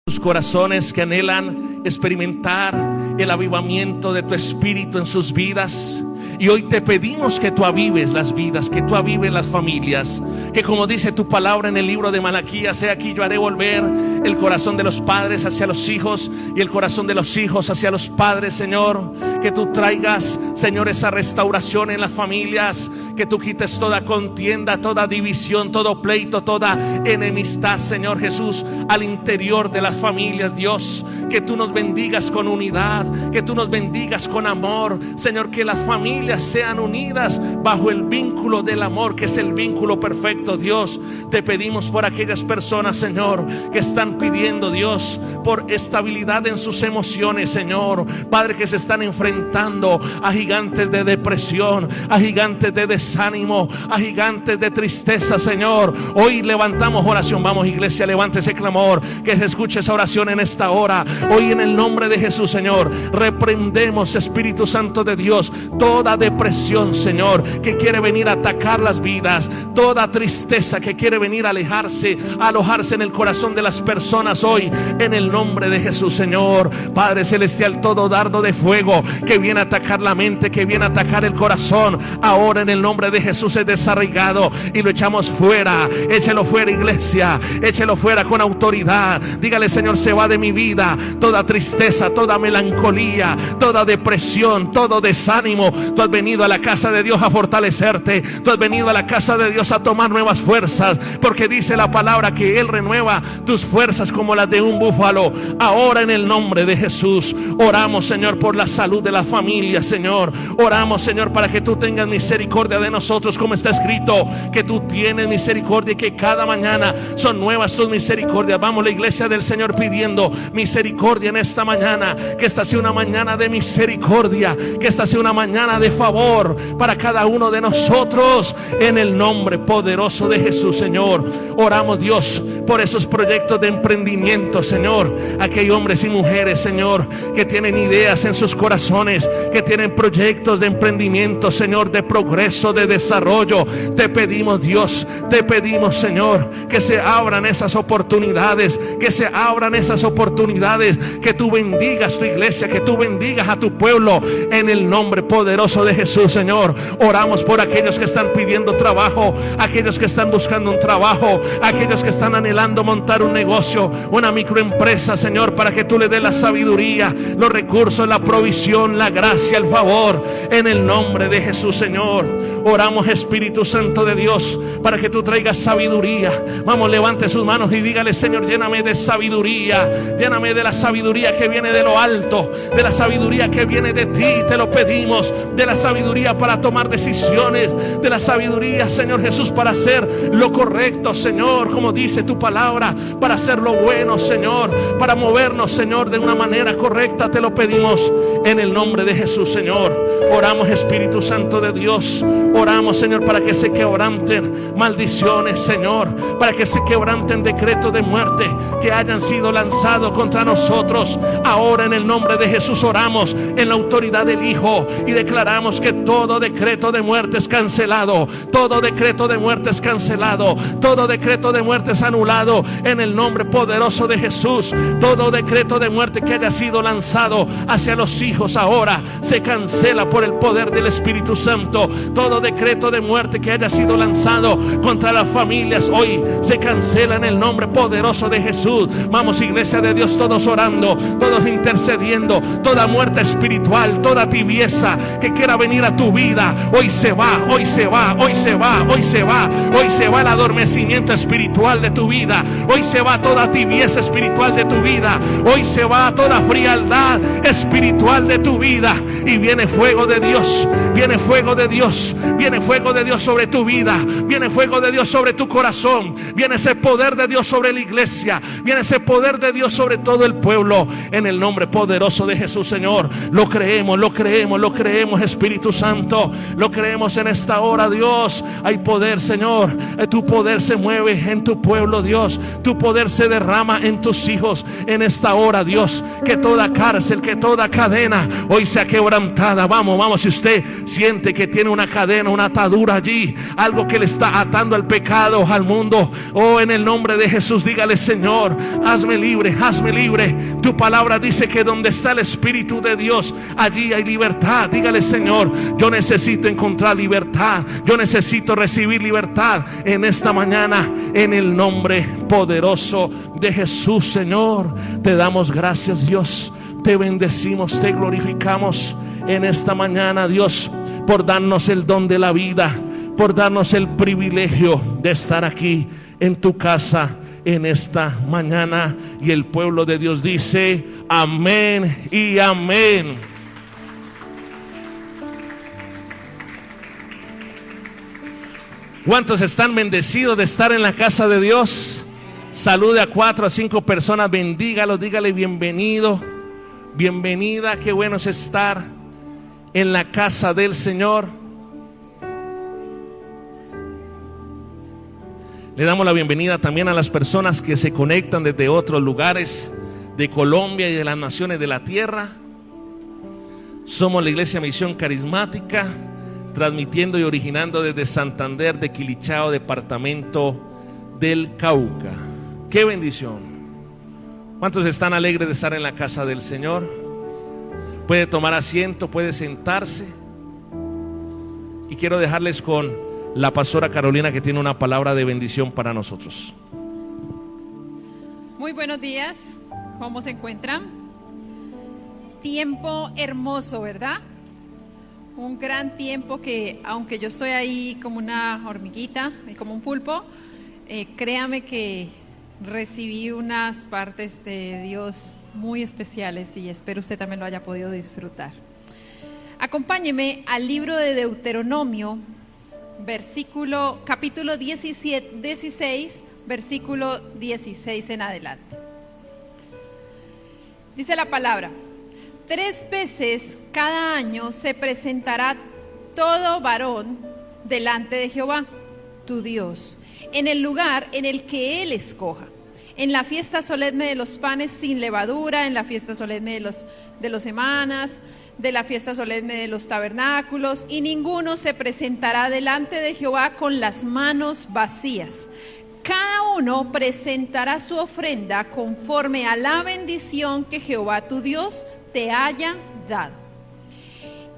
sus corazones que anhelan experimentar el avivamiento de tu Espíritu en sus vidas. Y hoy te pedimos que tú avives las vidas, que tú avives las familias, que como dice tu palabra en el libro de Malaquías, he aquí yo haré volver el corazón de los padres hacia los hijos y el corazón de los hijos hacia los padres, Señor. Que tú traigas, Señor, esa restauración en las familias, que tú quites toda contienda, toda división, todo pleito, toda enemistad, Señor Jesús, al interior de las familias, Dios. Que tú nos bendigas con unidad, que tú nos bendigas con amor, Señor, que las familias sean unidas bajo el vínculo del amor, que es el vínculo perfecto, Dios. Te pedimos por aquellas personas, Señor, que están pidiendo, Dios, por estabilidad en sus emociones, Señor. Padre, que se están enfrentando a gigantes de depresión, a gigantes de desánimo, a gigantes de tristeza, Señor. Hoy levantamos oración. Vamos, iglesia, levante ese clamor, que se escuche esa oración en esta hora. Hoy en el nombre de Jesús, Señor, reprendemos, Espíritu Santo de Dios, toda depresión, Señor, que quiere venir a atacar las vidas, toda tristeza que quiere venir a alojarse en el corazón de las personas hoy, en el nombre de Jesús, Señor. Padre celestial, todo dardo de fuego que viene a atacar la mente, que viene a atacar el corazón, ahora en el nombre de Jesús es desarraigado y lo echamos fuera. Échelo fuera, iglesia, échelo fuera con autoridad. Dígale: Señor, se va de mi vida toda tristeza, toda melancolía, toda depresión, todo desánimo. Tú has venido a la casa de Dios a fortalecerte. Tú has venido a la casa de Dios a tomar nuevas fuerzas, porque dice la palabra que Él renueva tus fuerzas como las de un búfalo. Ahora en el nombre de Jesús oramos, Señor, por la salud de la familia, Señor. Oramos, Señor, para que tú tengas misericordia de nosotros, como está escrito, que tú tienes misericordia y que cada mañana son nuevas tus misericordias. Vamos, la iglesia del Señor, pidiendo misericordia en esta mañana, que esta sea una mañana de misericordia, que esta sea una mañana de favor para cada uno de nosotros, en el nombre poderoso de Jesús, Señor. Oramos, Dios, por esos proyectos de emprendimiento, Señor. Aquí hay hombres y mujeres, Señor, que tienen ideas en sus corazones, que tienen proyectos de emprendimiento, Señor, de progreso, de desarrollo. Te pedimos, Dios, te pedimos, Señor, que se abran esas oportunidades, que se abran esas oportunidades, que tú bendigas tu iglesia, que tú bendigas a tu pueblo, en el nombre poderoso de Jesús, Señor. Oramos por aquellos que están pidiendo trabajo, aquellos que están buscando un trabajo, aquellos que están anhelando montar un negocio, una microempresa, Señor, para que tú le des la sabiduría, los recursos, la provisión, la gracia, el favor, en el nombre de Jesús, Señor. Oramos, Espíritu Santo de Dios, para que tú traigas sabiduría. Vamos, levante sus manos y dígale: Señor, lléname de sabiduría, lléname de la sabiduría que viene de lo alto, de la sabiduría que viene de ti. Te lo pedimos, de la sabiduría para tomar decisiones, de la sabiduría, Señor Jesús, para hacer lo correcto, Señor, como dice tu palabra, para hacer lo bueno, Señor, para movernos, Señor, de una manera correcta. Te lo pedimos en el nombre de Jesús, Señor. Oramos, Espíritu Santo de Dios, oramos, Señor, para que se quebranten maldiciones, Señor, para que se quebranten decretos de muerte que hayan sido lanzados contra nosotros. Ahora en el nombre de Jesús oramos en la autoridad del Hijo y declaramos que todo decreto de muerte es cancelado, todo decreto de muerte es cancelado, todo decreto de muerte es anulado en el nombre poderoso de Jesús. Todo decreto de muerte que haya sido lanzado hacia los hijos ahora se cancela por el poder del Espíritu Santo. Todo decreto de muerte que haya sido lanzado contra las familias hoy se cancela en el nombre poderoso de Jesús. Vamos, iglesia de Dios, todos orando, todos intercediendo. Toda muerte espiritual, toda tibieza que quiera venir a tu vida, hoy se va, hoy se va, hoy se va, hoy se va. Hoy se va el adormecimiento espiritual de tu vida. Hoy se va toda tibieza espiritual de tu vida. Hoy se va toda frialdad espiritual de tu vida. Y viene fuego de Dios, viene fuego de Dios, viene fuego de Dios sobre tu vida, viene fuego de Dios sobre tu corazón, viene ese poder de Dios sobre la iglesia, viene ese poder de Dios sobre todo el pueblo en el nombre poderoso de Jesús, Señor. Lo creemos, lo creemos, lo creemos, Espíritu Santo. Lo creemos en esta hora, Dios. Hay poder, Señor. Tu poder se mueve en tu pueblo, Dios. Tu poder se derrama en tus hijos en esta hora, Dios. Que toda cárcel, que toda cadena hoy sea quebrantada. Vamos, si usted siente que tiene una cadena, una atadura allí, algo que le está atando al pecado, al mundo, oh, en el nombre de Jesús, dígale: Señor, hazme libre, hazme libre. Tu palabra dice que donde está el Espíritu de Dios, allí hay libertad. Dígale: Señor, yo necesito encontrar libertad, yo necesito recibir libertad en esta mañana, en el nombre poderoso de Jesús. Señor, te damos gracias, Dios. Te bendecimos, te glorificamos en esta mañana, Dios, por darnos el don de la vida, por darnos el privilegio de estar aquí en tu casa en esta mañana. Y el pueblo de Dios dice: amén y amén. ¿Cuántos están bendecidos de estar en la casa de Dios? Salude a 4 a 5 personas, bendígalos, dígale: bienvenido, bienvenida, qué bueno es estar en la casa del Señor. Le damos la bienvenida también a las personas que se conectan desde otros lugares de Colombia y de las naciones de la tierra. Somos la Iglesia Misión Carismática, transmitiendo y originando desde Santander de Quilichao, departamento del Cauca. ¡Qué bendición! ¿Cuántos están alegres de estar en la casa del Señor? Puede tomar asiento, puede sentarse. Y quiero dejarles con la pastora Carolina, que tiene una palabra de bendición para nosotros. Muy buenos días, ¿cómo se encuentran? Tiempo hermoso, ¿verdad? Un gran tiempo que, aunque yo estoy ahí como una hormiguita y como un pulpo, créame que recibí unas partes de Dios muy especiales y espero usted también lo haya podido disfrutar. Acompáñeme al libro de Deuteronomio, capítulo 16, versículo 16 en adelante. Dice la palabra: 3 veces cada año se presentará todo varón delante de Jehová, tu Dios, en el lugar en el que Él escoja, en la fiesta solemne de los panes sin levadura, en la fiesta solemne de los semanas, de la fiesta solemne de los tabernáculos, y ninguno se presentará delante de Jehová con las manos vacías. Cada uno presentará su ofrenda conforme a la bendición que Jehová tu Dios te haya dado.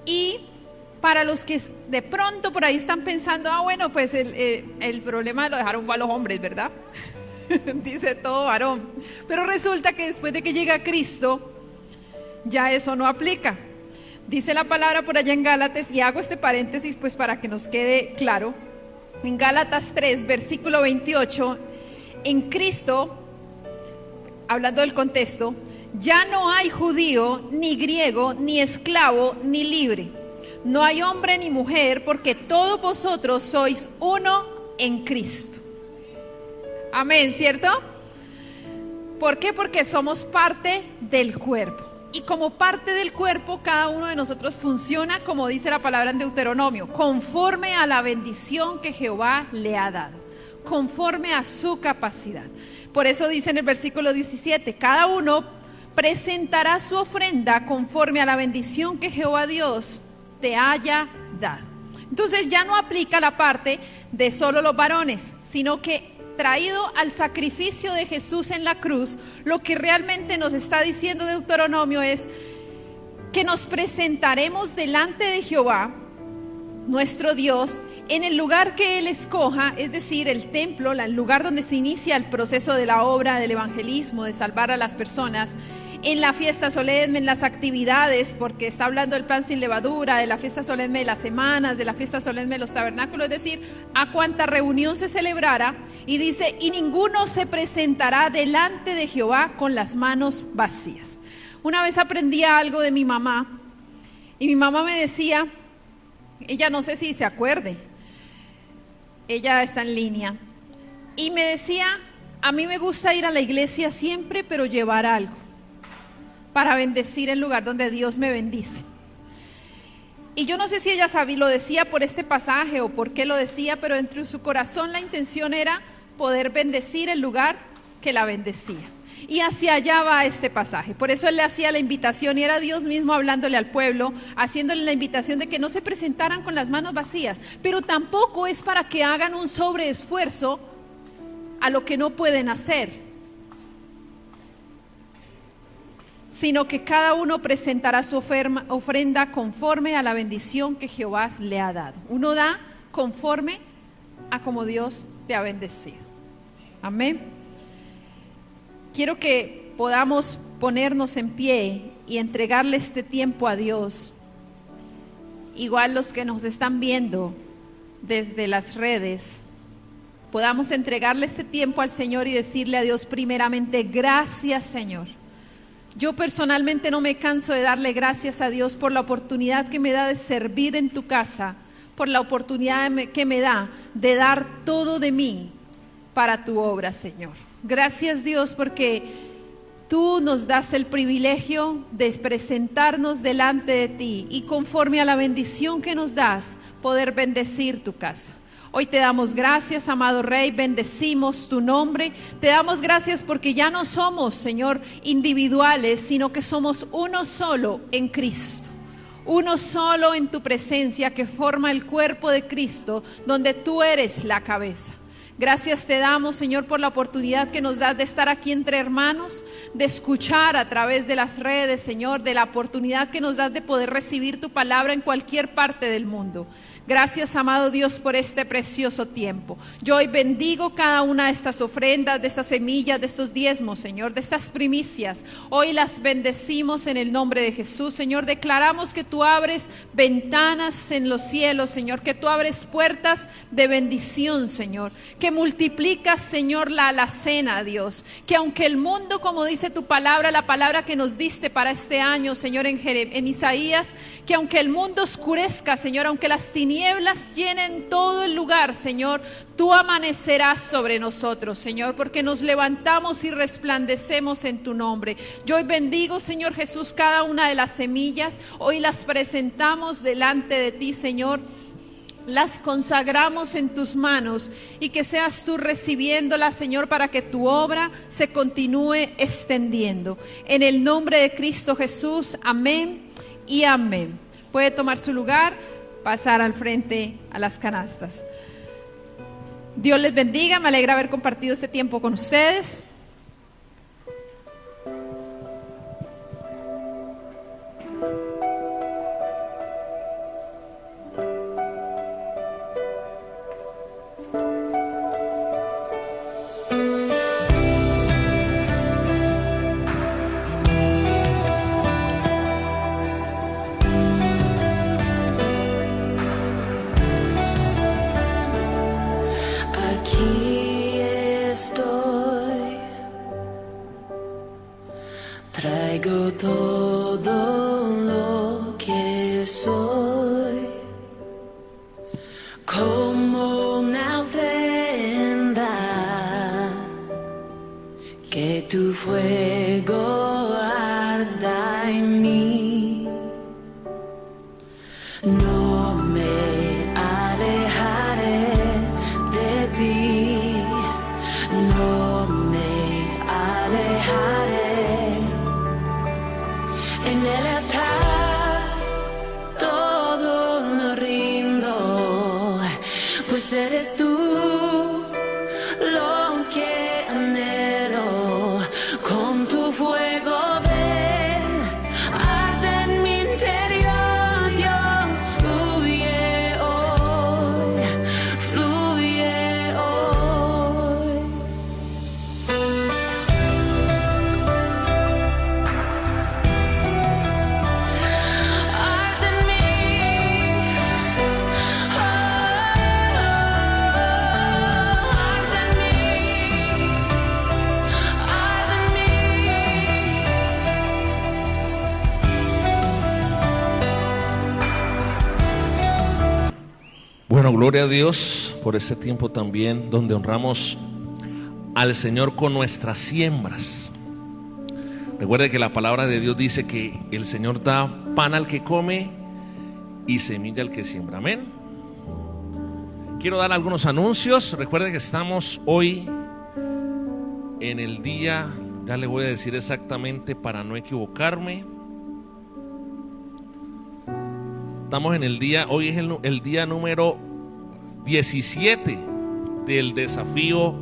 Y para los que de pronto por ahí están pensando: bueno, pues el problema lo dejaron a los hombres, ¿verdad? Dice todo varón. Pero resulta que después de que llega Cristo, ya eso no aplica. Dice la palabra por allá en Gálatas, y hago este paréntesis pues para que nos quede claro. En Gálatas 3, versículo 28, en Cristo, hablando del contexto, ya no hay judío, ni griego, ni esclavo, ni libre. No hay hombre ni mujer, porque todos vosotros sois uno en Cristo. Amén, ¿cierto? ¿Por qué? Porque somos parte del cuerpo. Y como parte del cuerpo, cada uno de nosotros funciona, como dice la palabra en Deuteronomio, conforme a la bendición que Jehová le ha dado, conforme a su capacidad. Por eso dice en el versículo 17, cada uno presentará su ofrenda conforme a la bendición que Jehová Dios te haya dado. Entonces ya no aplica la parte de solo los varones, sino que traído al sacrificio de Jesús en la cruz, lo que realmente nos está diciendo Deuteronomio es que nos presentaremos delante de Jehová, nuestro Dios, en el lugar que Él escoja, es decir, el templo, el lugar donde se inicia el proceso de la obra del evangelismo, de salvar a las personas, en la fiesta solemne, en las actividades, porque está hablando del pan sin levadura, de la fiesta solemne de las semanas, de la fiesta solemne de los tabernáculos, es decir, a cuanta reunión se celebrara, y dice, y ninguno se presentará delante de Jehová con las manos vacías. Una vez aprendí algo de mi mamá, y mi mamá me decía, ella no sé si se acuerde, ella está en línea, y me decía, a mí me gusta ir a la iglesia siempre, pero llevar algo. para bendecir el lugar donde Dios me bendice. Y yo no sé si ella sabía, lo decía por este pasaje o por qué lo decía, pero entre su corazón la intención era poder bendecir el lugar que la bendecía. Y hacia allá va este pasaje. Por eso él le hacía la invitación y era Dios mismo hablándole al pueblo, haciéndole la invitación de que no se presentaran con las manos vacías, pero tampoco es para que hagan un sobreesfuerzo a lo que no pueden hacer, sino que cada uno presentará su ofrenda conforme a la bendición que Jehová le ha dado. Uno da conforme a como Dios te ha bendecido. Amén. Quiero que podamos ponernos en pie y entregarle este tiempo a Dios. Igual los que nos están viendo desde las redes, podamos entregarle este tiempo al Señor y decirle a Dios primeramente, gracias Señor. Yo personalmente no me canso de darle gracias a Dios por la oportunidad que me da de servir en tu casa, por la oportunidad que me da de dar todo de mí para tu obra, Señor. Gracias Dios porque tú nos das el privilegio de presentarnos delante de ti y conforme a la bendición que nos das, poder bendecir tu casa. Hoy te damos gracias, amado Rey, bendecimos tu nombre. Te damos gracias porque ya no somos, Señor, individuales, sino que somos uno solo en Cristo. Uno solo en tu presencia que forma el cuerpo de Cristo, donde tú eres la cabeza. Gracias te damos, Señor, por la oportunidad que nos das de estar aquí entre hermanos, de escuchar a través de las redes, Señor, de la oportunidad que nos das de poder recibir tu palabra en cualquier parte del mundo. Gracias, amado Dios, por este precioso tiempo. Yo hoy bendigo cada una de estas ofrendas, de estas semillas, de estos diezmos, Señor, de estas primicias. Hoy las bendecimos en el nombre de Jesús, Señor. Declaramos que tú abres ventanas en los cielos, Señor, que tú abres puertas de bendición, Señor, que multiplicas, Señor, la alacena, Dios, que aunque el mundo, como dice tu palabra, la palabra que nos diste para este año, Señor, en Isaías, que aunque el mundo oscurezca, Señor, aunque las tinieblas llenen todo el lugar, Señor, tú amanecerás sobre nosotros, Señor, porque nos levantamos y resplandecemos en tu nombre. Yo hoy bendigo, Señor Jesús, cada una de las semillas, hoy las presentamos delante de ti, Señor. Las consagramos en tus manos y que seas tú recibiéndolas, Señor, para que tu obra se continúe extendiendo. En el nombre de Cristo Jesús, amén y amén. Puede tomar su lugar, pasar al frente a las canastas. Dios les bendiga, me alegra haber compartido este tiempo con ustedes. Aquí estoy, traigo todo lo que soy, como una ofrenda, que tu fuego arda en mí. No me alejaré de ti, no me alejaré. En el altar todo lo rindo, pues eres tú lo que anhelo. Con tu fuego ven, arde en mi interior, Dios, fluye hoy, fluye hoy. Arde en mí, arde en mí, arde en mí. Bueno, gloria a Dios por ese tiempo también donde honramos al Señor con nuestras siembras. Recuerde que la palabra de Dios dice que el Señor da pan al que come y semilla al que siembra. Amén. Quiero dar algunos anuncios. Recuerde que estamos hoy en el día, ya le voy a decir exactamente para no equivocarme. Estamos en el día, hoy es el día número 17 del desafío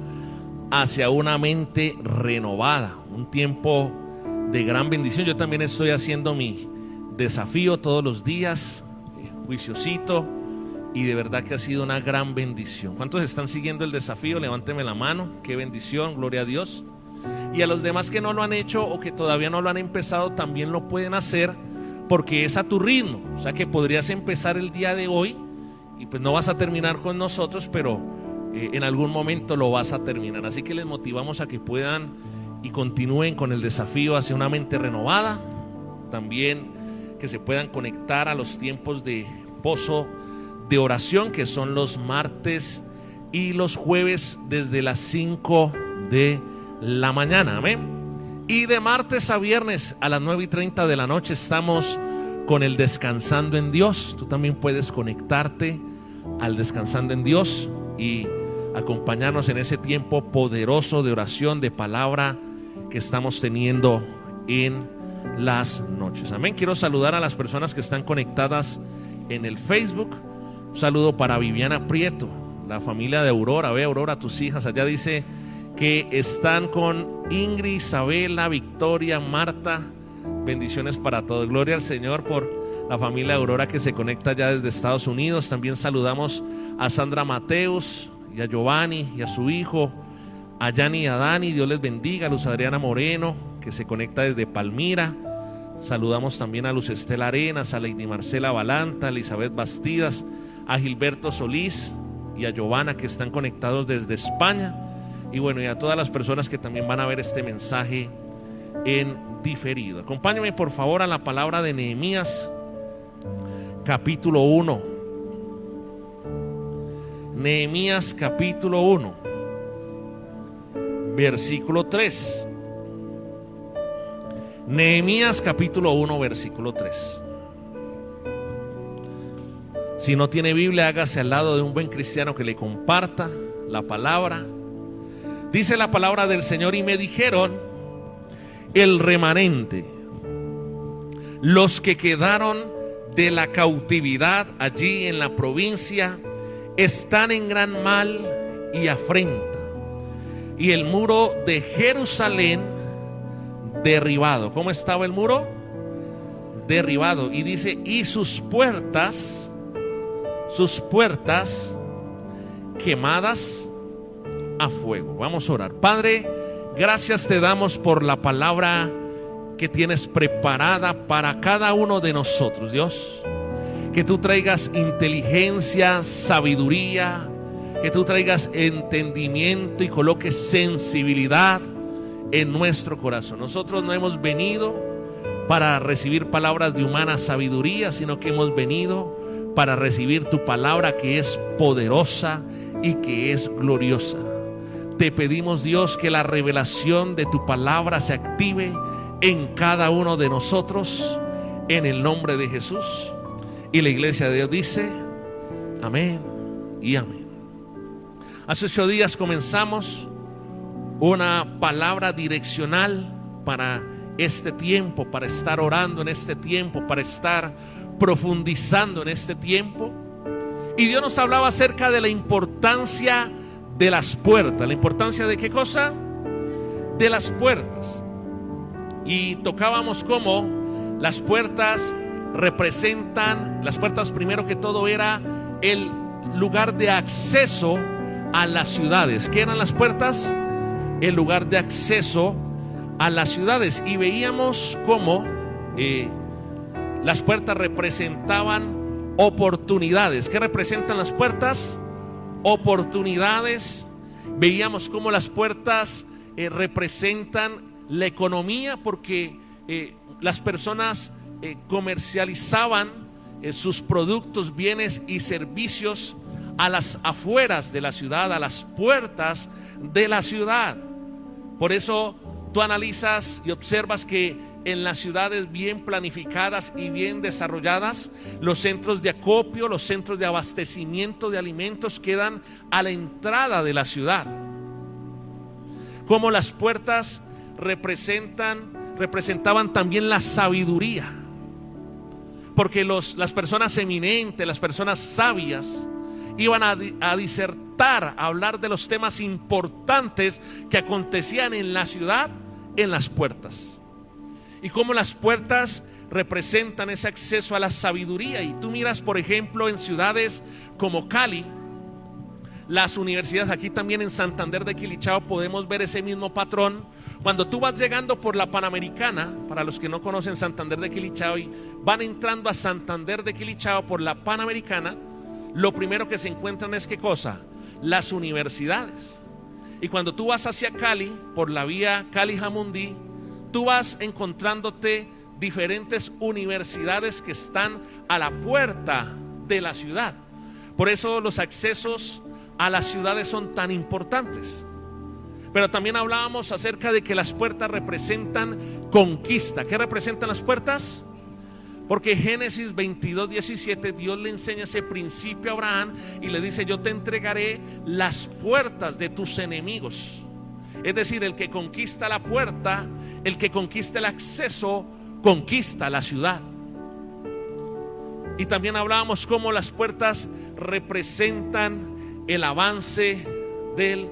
hacia una mente renovada. Un tiempo de gran bendición. Yo también estoy haciendo mi desafío todos los días, juiciosito, y de verdad que ha sido una gran bendición. ¿Cuántos están siguiendo el desafío? Levánteme la mano. Qué bendición, gloria a Dios. Y a los demás que no lo han hecho o que todavía no lo han empezado, también lo pueden hacer, porque es a tu ritmo. O sea que podrías empezar el día de hoy y pues no vas a terminar con nosotros, pero en algún momento lo vas a terminar. Así que les motivamos a que puedan y continúen con el desafío hacia una mente renovada. También que se puedan conectar a los tiempos de pozo de oración, que son los martes y los jueves desde las 5 de la mañana. Amén. Y de martes a viernes a las 9:30 de la noche estamos con el Descansando en Dios. Tú también puedes conectarte al Descansando en Dios y acompañarnos en ese tiempo poderoso de oración, de palabra que estamos teniendo en las noches. Amén. Quiero saludar a las personas que están conectadas en el Facebook. Un saludo para Viviana Prieto, la familia de Aurora. Ve, Aurora, tus hijas allá, dice que están con Ingrid, Isabela, Victoria, Marta. Bendiciones para todos. Gloria al Señor por la familia de Aurora que se conecta ya desde Estados Unidos. También saludamos a Sandra Mateus y a Giovanni y a su hijo, a Yani y a Dani. Dios les bendiga. A Luz Adriana Moreno, que se conecta desde Palmira. Saludamos también a Luz Estela Arenas, a Lady Marcela Balanta, a Elizabeth Bastidas, a Gilberto Solís y a Giovanna, que están conectados desde España. Y bueno, y a todas las personas que también van a ver este mensaje en diferido. Acompáñenme por favor a la palabra de Nehemías capítulo 1. Nehemías capítulo 1, versículo 3. Nehemías capítulo 1, versículo 3. Si no tiene Biblia, hágase al lado de un buen cristiano que le comparta la palabra. Dice la palabra del Señor: y me dijeron, el remanente, los que quedaron de la cautividad allí en la provincia, están en gran mal y afrenta, y el muro de Jerusalén derribado. ¿Cómo estaba el muro? Derribado. Y dice, y sus puertas quemadas a fuego. Vamos a orar. Padre, gracias te damos por la palabra que tienes preparada para cada uno de nosotros, Dios. Que tú traigas inteligencia, sabiduría, que tú traigas entendimiento y coloques sensibilidad en nuestro corazón. Nosotros no hemos venido para recibir palabras de humana sabiduría, sino que hemos venido para recibir tu palabra, que es poderosa y que es gloriosa. Te pedimos, Dios, que la revelación de tu palabra se active en cada uno de nosotros, en el nombre de Jesús. Y la iglesia de Dios dice amén y amén. Hace 8 días comenzamos una palabra direccional para este tiempo, para estar orando en este tiempo, para estar profundizando en este tiempo. Y Dios nos hablaba acerca de la importancia de las puertas. ¿La importancia de qué cosa? De las puertas. Y tocábamos cómo las puertas representan, las puertas primero que todo era el lugar de acceso a las ciudades. ¿Qué eran las puertas? El lugar de acceso a las ciudades. Y veíamos cómo las puertas representaban oportunidades. ¿Qué representan las puertas? Oportunidades. Veíamos cómo las puertas representan la economía, porque las personas comercializaban sus productos, bienes y servicios a las afueras de la ciudad, a las puertas de la ciudad. Por eso Tú analizas y observas que en las ciudades bien planificadas y bien desarrolladas, los centros de acopio, los centros de abastecimiento de alimentos quedan a la entrada de la ciudad. Como las puertas representaban también la sabiduría, porque las personas eminentes, las personas sabias, iban a disertar, a hablar de los temas importantes que acontecían en la ciudad, en las puertas. Y cómo las puertas representan ese acceso a la sabiduría. Y tú miras, por ejemplo, en ciudades como Cali, las universidades, aquí también en Santander de Quilichao podemos ver ese mismo patrón. Cuando tú vas llegando por la Panamericana, para los que no conocen Santander de Quilichao y van entrando a Santander de Quilichao por la Panamericana, lo primero que se encuentran es ¿qué cosa? Las universidades. Y cuando tú vas hacia Cali, por la vía Cali-Jamundí, tú vas encontrándote diferentes universidades que están a la puerta de la ciudad. Por eso los accesos a las ciudades son tan importantes. Pero también hablábamos acerca de que las puertas representan conquista. ¿Qué representan las puertas? Porque Génesis 22:17 Dios le enseña ese principio a Abraham y le dice: yo te entregaré las puertas de tus enemigos. Es decir, el que conquista la puerta, el que conquista el acceso, conquista la ciudad. Y también hablábamos cómo las puertas representan el avance del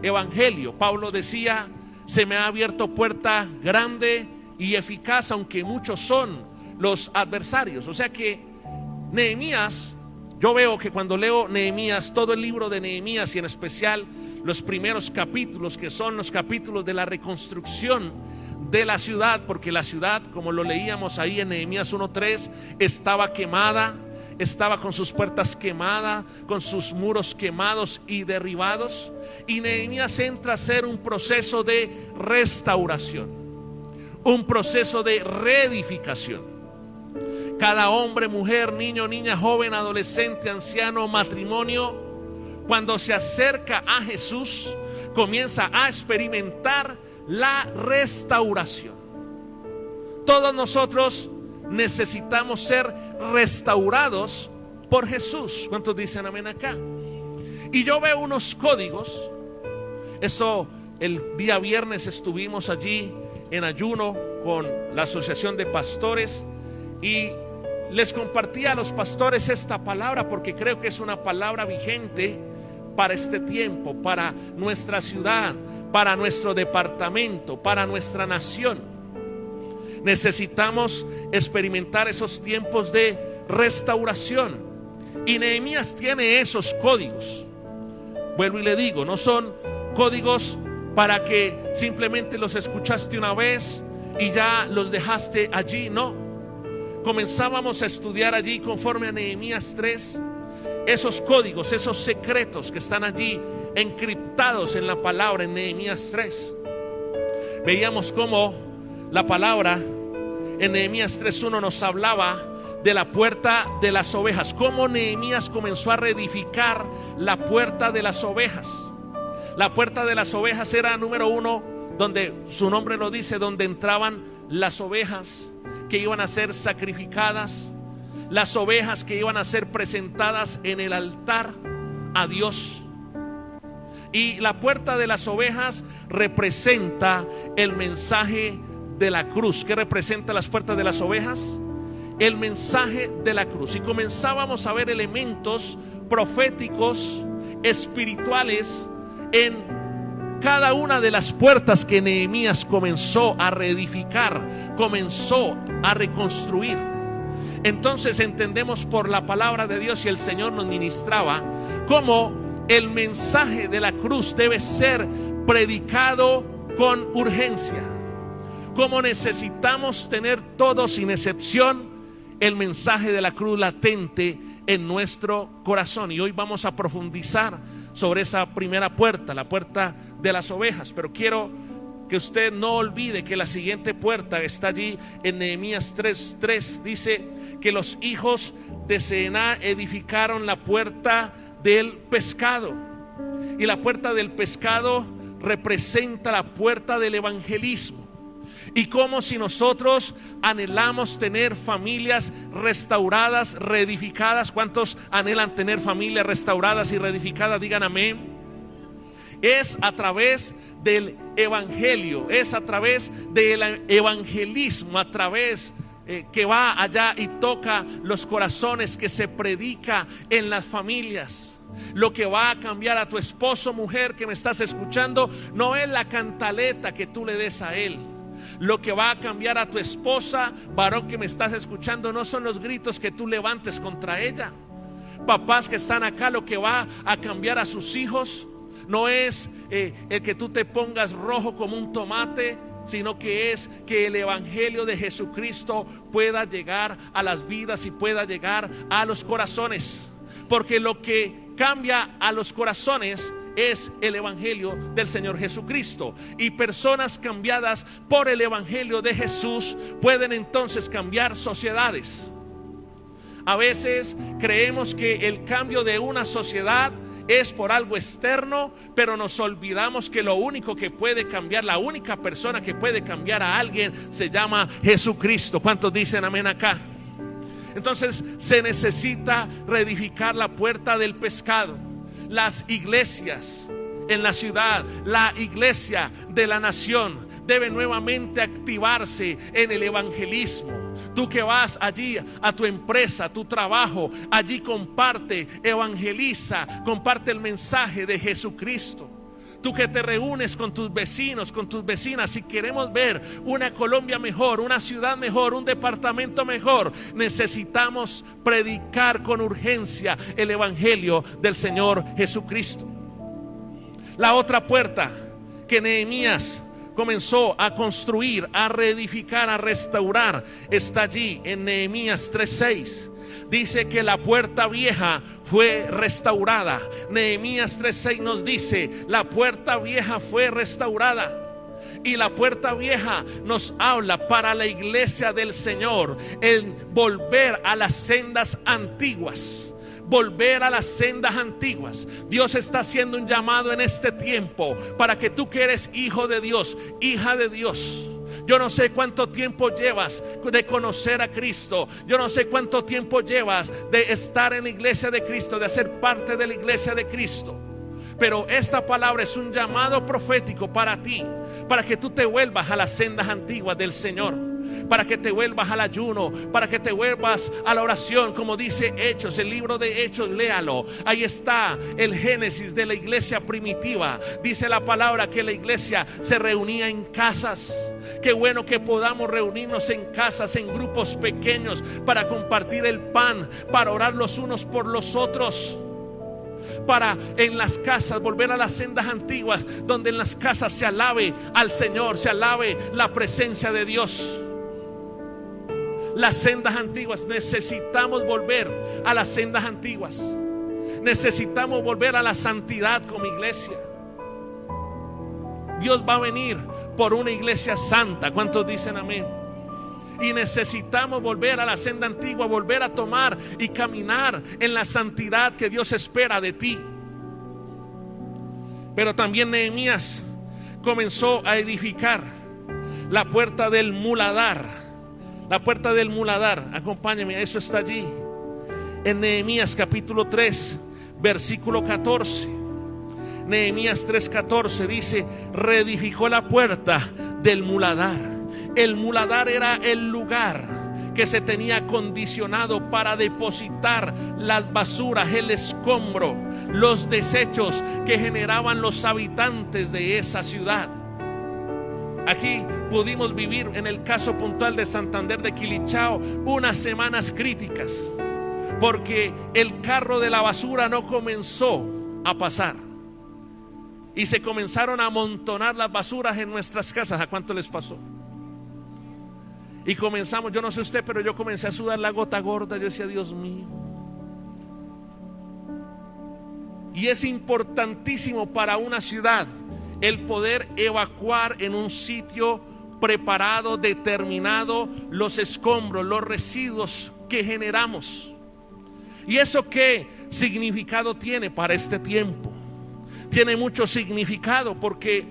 evangelio. Pablo decía: se me ha abierto puerta grande y eficaz, aunque muchos son los adversarios. O sea que Nehemías, yo veo que cuando leo Nehemías, todo el libro de Nehemías y en especial los primeros capítulos, que son los capítulos de la reconstrucción de la ciudad, porque la ciudad, como lo leíamos ahí en Nehemías 1:3, estaba quemada, estaba con sus puertas quemadas, con sus muros quemados y derribados, y Nehemías entra a hacer un proceso de restauración, un proceso de reedificación. Cada hombre, mujer, niño, niña, joven, adolescente, anciano, matrimonio, cuando se acerca a Jesús, comienza a experimentar la restauración. Todos nosotros necesitamos ser restaurados por Jesús. ¿Cuántos dicen amén acá? Y yo veo unos códigos. Eso, el día viernes estuvimos allí en ayuno con la Asociación de Pastores y les compartí a los pastores esta palabra porque creo que es una palabra vigente para este tiempo, para nuestra ciudad, para nuestro departamento, para nuestra nación. Necesitamos experimentar esos tiempos de restauración, y Nehemías tiene esos códigos. Vuelvo y le digo, no son códigos para que simplemente los escuchaste una vez y ya los dejaste allí, no. Comenzábamos a estudiar allí conforme a Nehemías 3 esos códigos, esos secretos que están allí encriptados en la palabra en Nehemías 3. Veíamos cómo la palabra en Nehemías 3:1 nos hablaba de la puerta de las ovejas, cómo Nehemías comenzó a reedificar la puerta de las ovejas. La puerta de las ovejas era, número uno, donde su nombre lo dice, donde entraban las ovejas que iban a ser sacrificadas, las ovejas que iban a ser presentadas en el altar a Dios. Y la puerta de las ovejas representa el mensaje de la cruz. ¿Qué representa las puertas de las ovejas? El mensaje de la cruz. Y comenzábamos a ver elementos proféticos, espirituales, en cada una de las puertas que Nehemías comenzó a reedificar, comenzó a reconstruir. Entonces entendemos por la palabra de Dios, y el Señor nos ministraba cómo el mensaje de la cruz debe ser predicado con urgencia, cómo necesitamos tener todos sin excepción el mensaje de la cruz latente en nuestro corazón. Y hoy vamos a profundizar sobre esa primera puerta, la puerta de las ovejas. Pero quiero que usted no olvide que la siguiente puerta está allí en Nehemías 3:3. Dice que los hijos de Sená edificaron la puerta del pescado. Y la puerta del pescado representa la puerta del evangelismo. Y como si nosotros anhelamos tener familias restauradas, reedificadas. ¿Cuántos anhelan tener familias restauradas y reedificadas? Digan amén. Es a través del evangelio, es a través del evangelismo, a través que va allá y toca los corazones, que se predica en las familias. Lo que va a cambiar a tu esposo, mujer que me estás escuchando, no es la cantaleta que tú le des a él. Lo que va a cambiar a tu esposa, varón que me estás escuchando, no son los gritos que tú levantes contra ella. Papás que están acá, lo que va a cambiar a sus hijos no es el que tú te pongas rojo como un tomate, sino que es que el evangelio de Jesucristo pueda llegar a las vidas y pueda llegar a los corazones. Porque lo que cambia a los corazones es el evangelio del Señor Jesucristo. Y personas cambiadas por el evangelio de Jesús pueden entonces cambiar sociedades. A veces creemos que el cambio de una sociedad es por algo externo, pero nos olvidamos que lo único que puede cambiar, la única persona que puede cambiar a alguien se llama Jesucristo. ¿Cuántos dicen amén acá? Entonces se necesita reedificar la puerta del pescado. Las iglesias en la ciudad, la iglesia de la nación debe nuevamente activarse en el evangelismo. Tú que vas allí a tu empresa, a tu trabajo, allí comparte, evangeliza, comparte el mensaje de Jesucristo. Tú que te reúnes con tus vecinos, con tus vecinas, si queremos ver una Colombia mejor, una ciudad mejor, un departamento mejor, necesitamos predicar con urgencia el evangelio del Señor Jesucristo. La otra puerta que Nehemías comenzó a construir, a reedificar, a restaurar, está allí en Nehemías 3:6. Dice que la puerta vieja fue restaurada. Nehemías 3:6 nos dice: la puerta vieja fue restaurada. Y la puerta vieja nos habla para la iglesia del Señor, el volver a las sendas antiguas. Volver a las sendas antiguas. Dios está haciendo un llamado en este tiempo para que tú que eres hijo de Dios, hija de Dios. Yo no sé cuánto tiempo llevas de conocer a Cristo. Yo no sé cuánto tiempo llevas de estar en la iglesia de Cristo, de hacer parte de la iglesia de Cristo. Pero esta palabra es un llamado profético para ti, para que tú te vuelvas a las sendas antiguas del Señor, para que te vuelvas al ayuno, para que te vuelvas a la oración, como dice Hechos, el libro de Hechos, léalo. Ahí está el génesis de la iglesia primitiva. Dice la palabra que la iglesia se reunía en casas. Qué bueno que podamos reunirnos en casas, en grupos pequeños, para compartir el pan, para orar los unos por los otros. Para en las casas volver a las sendas antiguas, donde en las casas se alabe al Señor, se alabe la presencia de Dios. Las sendas antiguas, necesitamos volver a las sendas antiguas. Necesitamos volver a la santidad como iglesia. Dios va a venir por una iglesia santa. ¿Cuántos dicen amén? Y necesitamos volver a la senda antigua, volver a tomar y caminar en la santidad que Dios espera de ti. Pero también Nehemías comenzó a edificar la puerta del muladar. La puerta del muladar, acompáñame, eso está allí en Nehemías capítulo 3, versículo 14. Nehemías 3:14 dice: reedificó la puerta del muladar. El muladar era el lugar que se tenía acondicionado para depositar las basuras, el escombro, los desechos que generaban los habitantes de esa ciudad. Aquí pudimos vivir, en el caso puntual de Santander de Quilichao, unas semanas críticas, porque el carro de la basura no comenzó a pasar y se comenzaron a amontonar las basuras en nuestras casas. ¿A cuánto les pasó? Y comenzamos, yo no sé usted, pero yo comencé a sudar la gota gorda. Yo decía: Dios mío. Y es importantísimo para una ciudad el poder evacuar en un sitio preparado, determinado, los escombros, los residuos que generamos. ¿Y eso qué significado tiene para este tiempo? tiene mucho significado, porque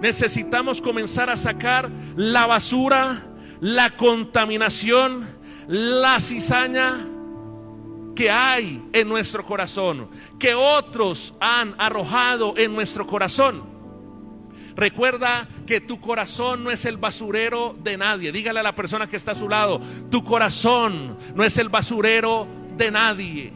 necesitamos comenzar a sacar la basura, la contaminación, la cizaña que hay en nuestro corazón, que otros han arrojado en nuestro corazón. Recuerda que tu corazón no es el basurero de nadie. Dígale a la persona que está a su lado: tu corazón no es el basurero de nadie.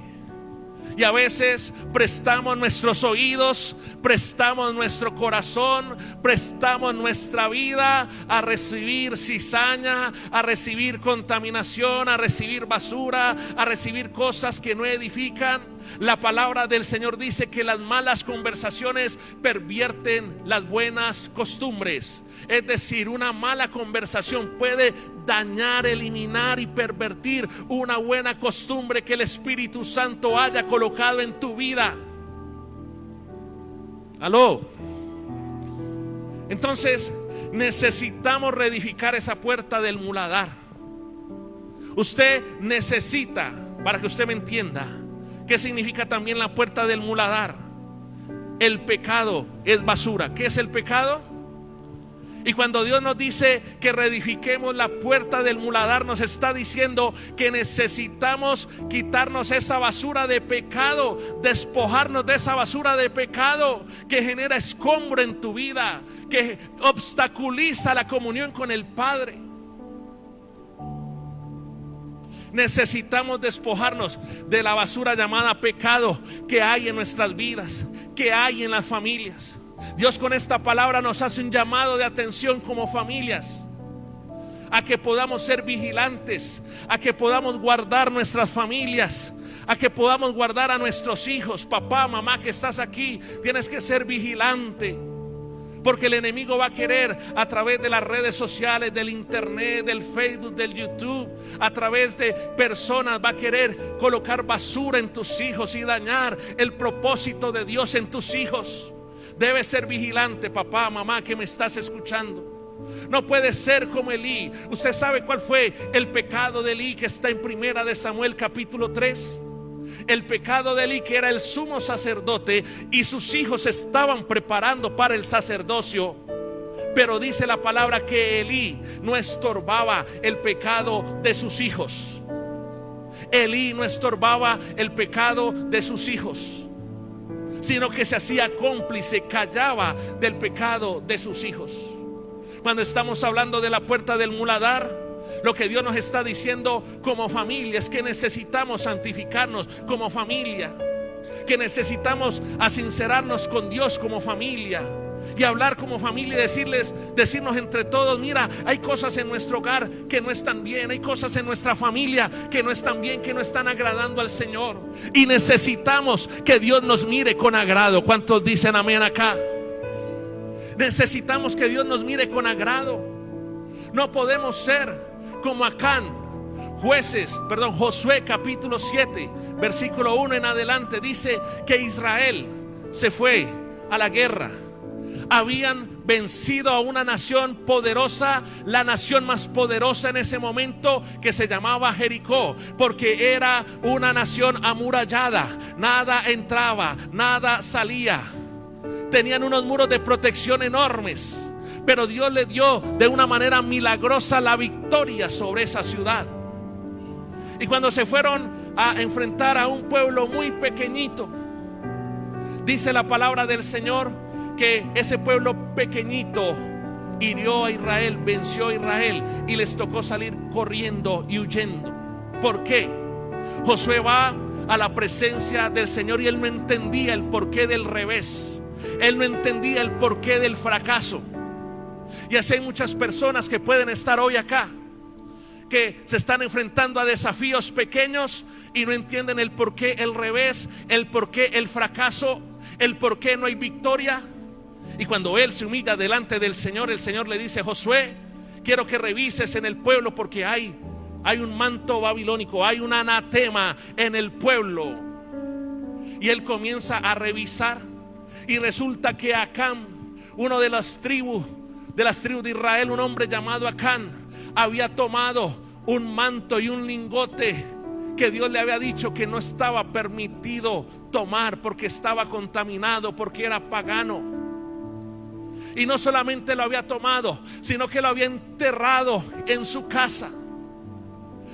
Y a veces prestamos nuestros oídos, prestamos nuestro corazón, prestamos nuestra vida a recibir cizaña, a recibir contaminación, a recibir basura, a recibir cosas que no edifican. La palabra del Señor dice que las malas conversaciones pervierten las buenas costumbres. Es decir, una mala conversación puede dañar, eliminar y pervertir una buena costumbre que el Espíritu Santo haya colocado en tu vida. ¿Aló? Entonces necesitamos reedificar esa puerta del muladar. Usted necesita, para que usted me entienda, ¿qué significa también la puerta del muladar? El pecado es basura. ¿Qué es el pecado? Y cuando Dios nos dice que reedifiquemos la puerta del muladar, nos está diciendo que necesitamos quitarnos esa basura de pecado, despojarnos de esa basura de pecado que genera escombro en tu vida, que obstaculiza la comunión con el Padre. Necesitamos despojarnos de la basura llamada pecado que hay en nuestras vidas, que hay en las familias. Dios con esta palabra nos hace un llamado de atención como familias, a que podamos ser vigilantes, a que podamos guardar nuestras familias, a que podamos guardar a nuestros hijos. Papá, mamá que estás aquí, tienes que ser vigilante, porque el enemigo va a querer, a través de las redes sociales, del internet, del Facebook, del YouTube, a través de personas, va a querer colocar basura en tus hijos y dañar el propósito de Dios en tus hijos. Debes ser vigilante, papá, mamá que me estás escuchando. No puede ser como Elí. Usted sabe cuál fue el pecado de Elí, que está en Primera de Samuel capítulo 3. El pecado de Elí, que era el sumo sacerdote, y sus hijos se estaban preparando para el sacerdocio. Pero dice la palabra que Elí no estorbaba el pecado de sus hijos. Elí no estorbaba el pecado de sus hijos, sino que se hacía cómplice, callaba del pecado de sus hijos. Cuando estamos hablando de la puerta del muladar, lo que Dios nos está diciendo como familia es que necesitamos santificarnos como familia, que necesitamos asincerarnos con Dios como familia, y hablar como familia y decirnos entre todos: mira, hay cosas en nuestro hogar que no están bien, hay cosas en nuestra familia que no están bien, que no están agradando al Señor, y necesitamos que Dios nos mire con agrado. ¿Cuántos dicen amén acá? Necesitamos que Dios nos mire con agrado. No podemos ser como Acán. Josué capítulo 7 versículo 1 en adelante dice que Israel se fue a la guerra. Habían vencido a una nación poderosa, la nación más poderosa en ese momento, que se llamaba Jericó, porque era una nación amurallada. Nada entraba, nada salía. Tenían unos muros de protección enormes, pero Dios le dio de una manera milagrosa la victoria sobre esa ciudad. Y cuando se fueron a enfrentar a un pueblo muy pequeñito, dice la palabra del Señor que ese pueblo pequeñito hirió a Israel, venció a Israel, y les tocó salir corriendo y huyendo. ¿Por qué? Josué va a la presencia del Señor y él no entendía el porqué del revés, él no entendía el porqué del fracaso. Y así hay muchas personas que pueden estar hoy acá, que se están enfrentando a desafíos pequeños y no entienden el porqué el revés, el porqué el fracaso, el porqué no hay victoria. Y cuando él se humilla delante del Señor, el Señor le dice: Josué, quiero que revises en el pueblo, porque hay un manto babilónico, hay un anatema en el pueblo. Y él comienza a revisar, y resulta que Acán, uno de las tribus de Israel, un hombre llamado Acán, había tomado un manto y un lingote que Dios le había dicho que no estaba permitido tomar porque estaba contaminado, porque era pagano. Y no solamente lo había tomado, sino que lo había enterrado en su casa.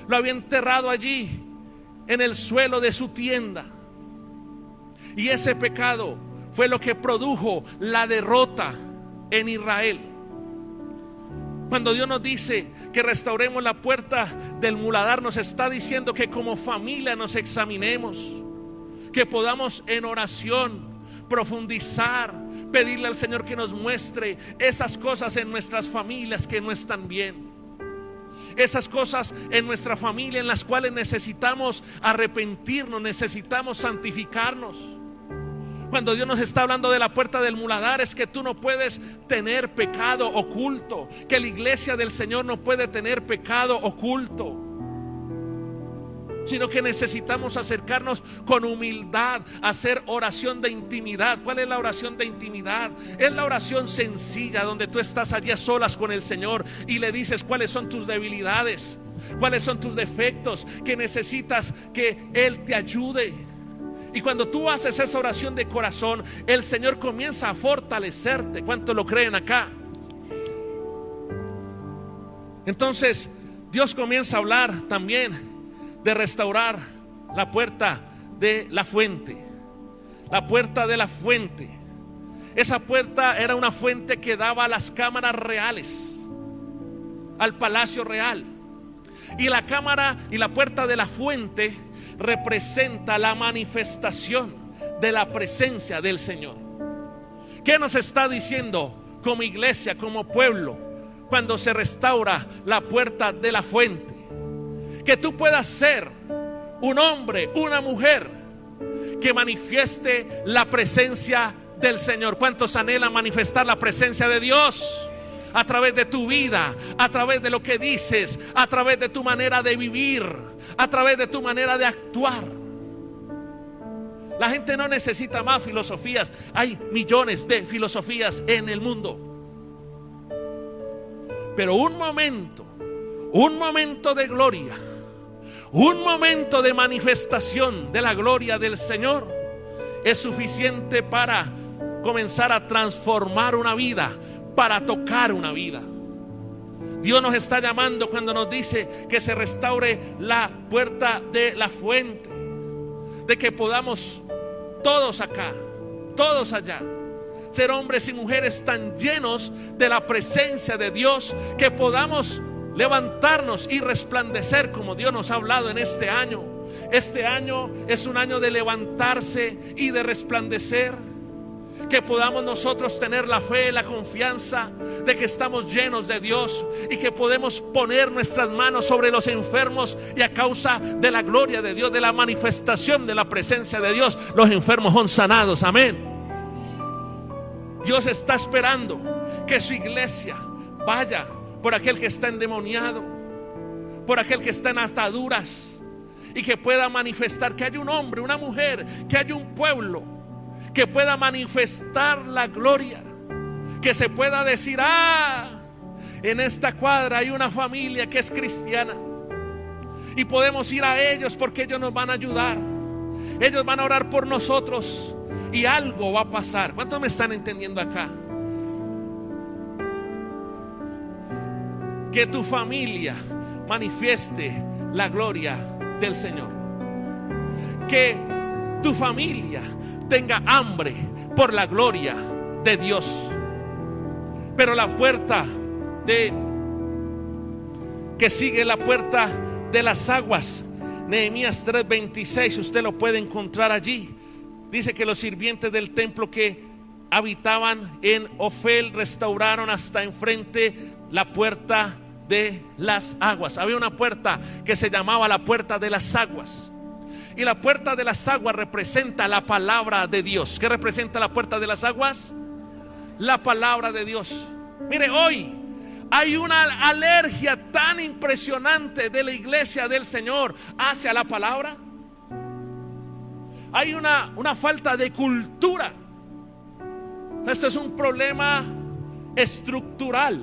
Lo había enterrado allí, en el suelo de su tienda. Y ese pecado fue lo que produjo la derrota en Israel. Cuando Dios nos dice que restauremos la puerta del muladar, nos está diciendo que como familia nos examinemos, que podamos en oración profundizar, pedirle al Señor que nos muestre esas cosas en nuestras familias que no están bien, esas cosas en nuestra familia en las cuales necesitamos arrepentirnos, necesitamos santificarnos. Cuando Dios nos está hablando de la puerta del muladar, es que tú no puedes tener pecado oculto, que la iglesia del Señor no puede tener pecado oculto, sino que necesitamos acercarnos con humildad, hacer oración de intimidad. ¿Cuál es la oración de intimidad? Es la oración sencilla donde tú estás allí a solas con el Señor y le dices cuáles son tus debilidades, cuáles son tus defectos, que necesitas que Él te ayude. Y cuando tú haces esa oración de corazón, el Señor comienza a fortalecerte. ¿Cuántos lo creen acá? Entonces Dios comienza a hablar también de restaurar la puerta de la fuente. La puerta de la fuente. Esa puerta era una fuente que daba a las cámaras reales, al palacio real. Y la cámara y la puerta de la fuente representa la manifestación de la presencia del Señor. ¿Qué nos está diciendo como iglesia, como pueblo, cuando se restaura la puerta de la fuente? Que tú puedas ser un hombre, una mujer que manifieste la presencia del Señor. ¿Cuántos anhelan manifestar la presencia de Dios? A través de tu vida, a través de lo que dices, a través de tu manera de vivir, a través de tu manera de actuar. La gente no necesita más filosofías. Hay millones de filosofías en el mundo. Pero un momento de gloria, un momento de manifestación de la gloria del Señor es suficiente para comenzar a transformar una vida, para tocar una vida. Dios nos está llamando cuando nos dice que se restaure la puerta de la fuente, de que podamos todos acá, todos allá, ser hombres y mujeres tan llenos de la presencia de Dios que podamos levantarnos y resplandecer como Dios nos ha hablado en este año. Este año es un año de levantarse y de resplandecer. Que podamos nosotros tener la fe, la confianza de que estamos llenos de Dios y que podemos poner nuestras manos sobre los enfermos, y a causa de la gloria de Dios, de la manifestación de la presencia de Dios, los enfermos son sanados. Amén. Dios está esperando que su iglesia vaya por aquel que está endemoniado, por aquel que está en ataduras, y que pueda manifestar, que haya un hombre, una mujer, que haya un pueblo que pueda manifestar la gloria, que se pueda decir: en esta cuadra hay una familia que es cristiana y podemos ir a ellos porque ellos nos van a ayudar, ellos van a orar por nosotros y algo va a pasar. ¿Cuántos me están entendiendo acá? Que tu familia manifieste la gloria del Señor, que tu familia tenga hambre por la gloria de Dios. Pero la puerta que sigue, la puerta de las aguas, Nehemías 3:26, usted lo puede encontrar allí. Dice que los sirvientes del templo que habitaban en Ofel restauraron hasta enfrente la puerta de las aguas. Había una puerta que se llamaba la puerta de las aguas. Y la puerta de las aguas representa la palabra de Dios. ¿Qué representa la puerta de las aguas? La palabra de Dios. Mire, hoy hay una alergia tan impresionante de la iglesia del Señor hacia la palabra. Hay una falta de cultura. Esto es un problema estructural.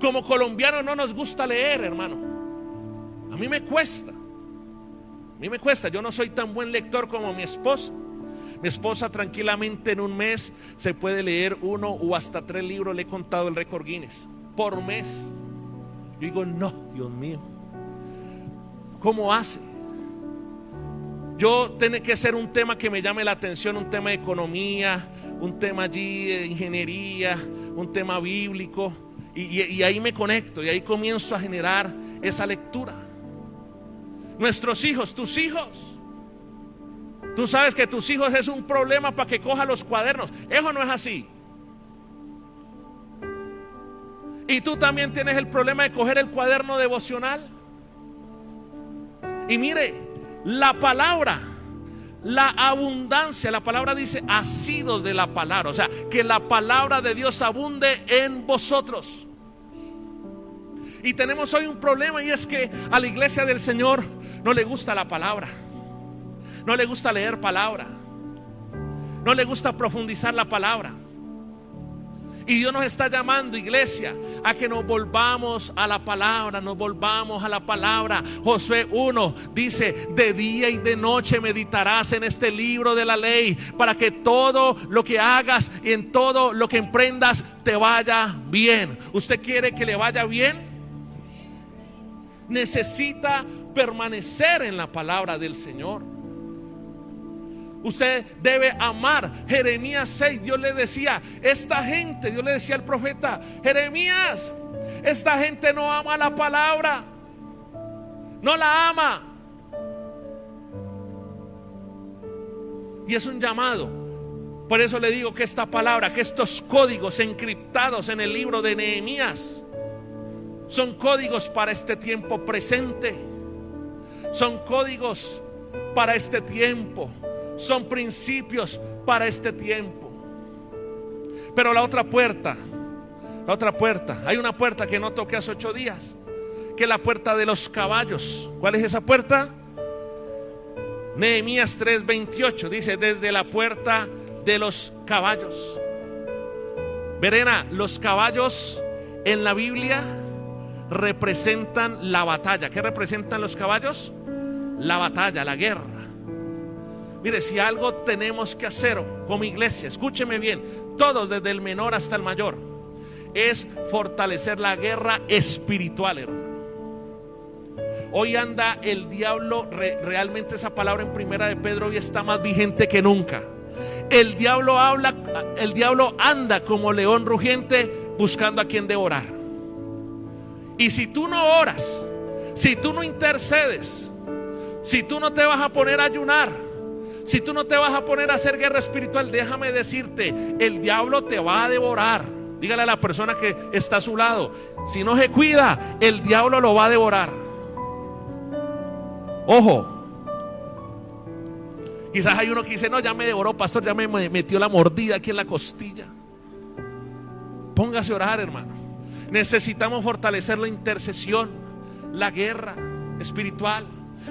Como colombianos no nos gusta leer, hermano. A mí me cuesta. A mí me cuesta, yo no soy tan buen lector como mi esposa. Mi esposa tranquilamente en un mes se puede leer 1 o hasta 3 libros, le he contado el récord Guinness, por mes. Yo digo, no, Dios mío, ¿cómo hace? Yo tiene que ser un tema que me llame la atención, un tema de economía, un tema allí de ingeniería, un tema bíblico, y ahí me conecto y ahí comienzo a generar esa lectura. Nuestros hijos, tus hijos, tú sabes que tus hijos es un problema para que coja los cuadernos. Eso no es así. Y tú también tienes el problema de coger el cuaderno devocional. Y mire, la palabra, la abundancia, la palabra dice asidos de la palabra, o sea, que la palabra de Dios abunde en vosotros. Y tenemos hoy un problema, y es que a la iglesia del Señor no le gusta la palabra, no le gusta leer palabra, no le gusta profundizar la palabra. Y Dios nos está llamando, iglesia, a que nos volvamos a la palabra, nos volvamos a la palabra. Josué 1 dice, de día y de noche meditarás en este libro de la ley, para que todo lo que hagas y en todo lo que emprendas te vaya bien. ¿Usted quiere que le vaya bien? Necesita permanecer en la palabra del Señor. Usted debe amar. Jeremías 6, Dios le decía, esta gente, Dios le decía al profeta Jeremías, esta gente no ama la palabra, no la ama. Y es un llamado. Por eso le digo que esta palabra, que estos códigos encriptados en el libro de Nehemías son códigos para este tiempo presente, son códigos para este tiempo, son principios para este tiempo. Pero la otra puerta, hay una puerta que no toqué hace 8 días, que es la puerta de los caballos. ¿Cuál es esa puerta? Nehemías 3:28 dice, desde la puerta de los caballos. Verena, los caballos en la Biblia representan la batalla. ¿Qué representan los caballos? La batalla, la guerra. Mire, si algo tenemos que hacer como iglesia, escúcheme bien, todos desde el menor hasta el mayor, es fortalecer la guerra espiritual, hermano. Hoy anda el diablo, realmente esa palabra en Primera de Pedro hoy está más vigente que nunca. El diablo anda como león rugiente buscando a quien devorar. Y si tú no oras, si tú no intercedes, si tú no te vas a poner a ayunar, si tú no te vas a poner a hacer guerra espiritual, déjame decirte, el diablo te va a devorar. Dígale a la persona que está a su lado, si no se cuida, el diablo lo va a devorar. Ojo. Quizás hay uno que dice, no, ya me devoró, pastor, ya me metió la mordida aquí en la costilla. Póngase a orar, hermano. Necesitamos fortalecer la intercesión, la guerra espiritual.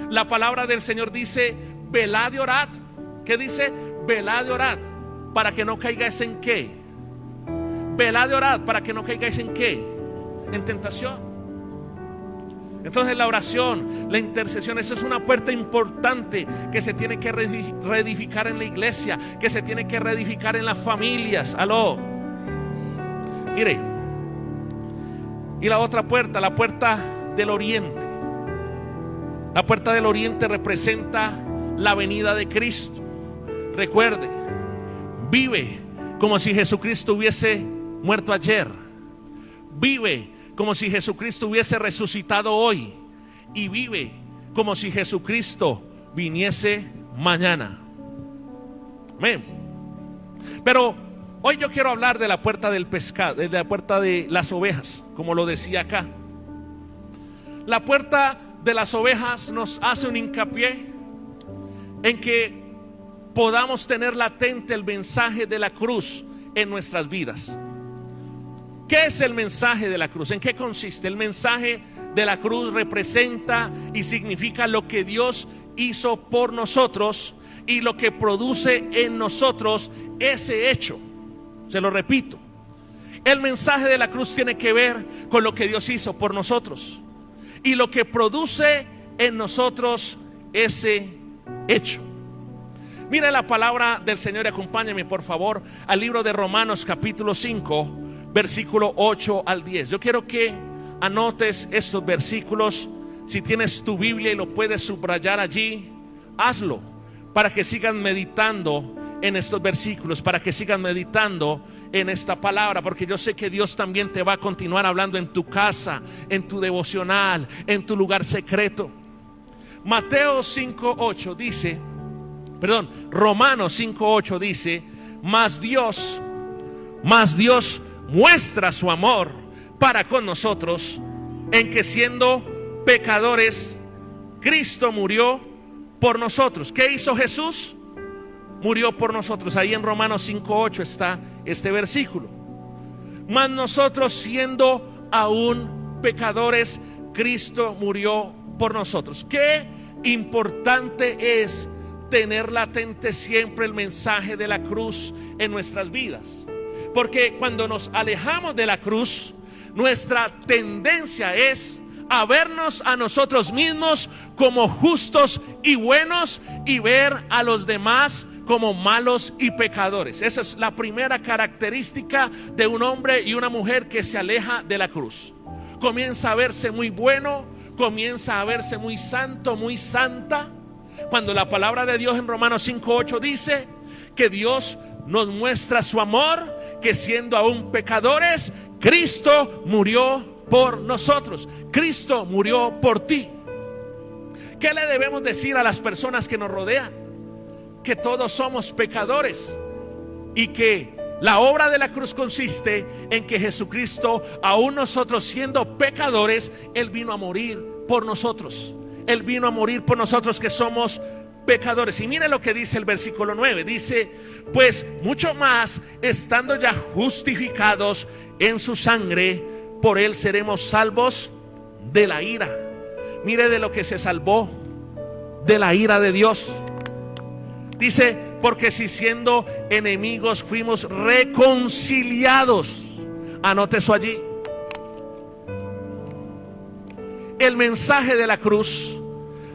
La palabra del Señor dice, velad y orad. ¿Qué dice? Velad y orad, para que no caigáis en ¿qué? Velad y orad, para que no caigáis en ¿qué? En tentación. Entonces la oración, la intercesión, esa es una puerta importante que se tiene que reedificar en la iglesia, que se tiene que reedificar en las familias. Aló. Mire. Y la otra puerta, la puerta del oriente. La puerta del oriente representa la venida de Cristo. Recuerde, vive como si Jesucristo hubiese muerto ayer. Vive como si Jesucristo hubiese resucitado hoy. Y vive como si Jesucristo viniese mañana. Amén. Pero hoy yo quiero hablar de la puerta del pescado, de la puerta de las ovejas, como lo decía acá. La puerta de las ovejas nos hace un hincapié en que podamos tener latente el mensaje de la cruz en nuestras vidas. ¿Qué es el mensaje de la cruz? ¿En qué consiste? El mensaje de la cruz representa y significa lo que Dios hizo por nosotros y lo que produce en nosotros ese hecho. Se lo repito, el mensaje de la cruz tiene que ver con lo que Dios hizo por nosotros y lo que produce en nosotros ese hecho. Mira la palabra del Señor y acompáñame por favor al libro de Romanos capítulo 5, versículo 8 al 10. Yo quiero que anotes estos versículos. Si tienes tu Biblia y lo puedes subrayar allí, hazlo, para que sigan meditando en estos versículos, para que sigan meditando en esta palabra, porque yo sé que Dios también te va a continuar hablando en tu casa, en tu devocional, en tu lugar secreto. Mateo 5:8 dice, Romanos 5:8 dice, mas Dios muestra su amor para con nosotros en que siendo pecadores, Cristo murió por nosotros. ¿Qué hizo Jesús? Murió por nosotros. Ahí en Romanos 5:8 está este versículo. Mas nosotros siendo aún pecadores, Cristo murió por nosotros. Qué importante es tener latente siempre el mensaje de la cruz en nuestras vidas. Porque cuando nos alejamos de la cruz, nuestra tendencia es a vernos a nosotros mismos como justos y buenos y ver a los demás como malos y pecadores. Esa es la primera característica de un hombre y una mujer que se aleja de la cruz. Comienza a verse muy bueno, comienza a verse muy santo, muy santa, cuando la palabra de Dios en Romanos 5:8 dice que Dios nos muestra su amor, que siendo aún pecadores, Cristo murió por nosotros. Cristo murió por ti. ¿Qué le debemos decir a las personas que nos rodean? Que todos somos pecadores y que la obra de la cruz consiste en que Jesucristo, aún nosotros siendo pecadores, Él vino a morir por nosotros. Él vino a morir por nosotros que somos pecadores. Y mire lo que dice el versículo 9. Dice, pues mucho más, estando ya justificados en su sangre, por Él seremos salvos de la ira. Mire de lo que se salvó, de la ira de Dios. Dice, porque si siendo enemigos fuimos reconciliados. Anote eso allí. El mensaje de la cruz,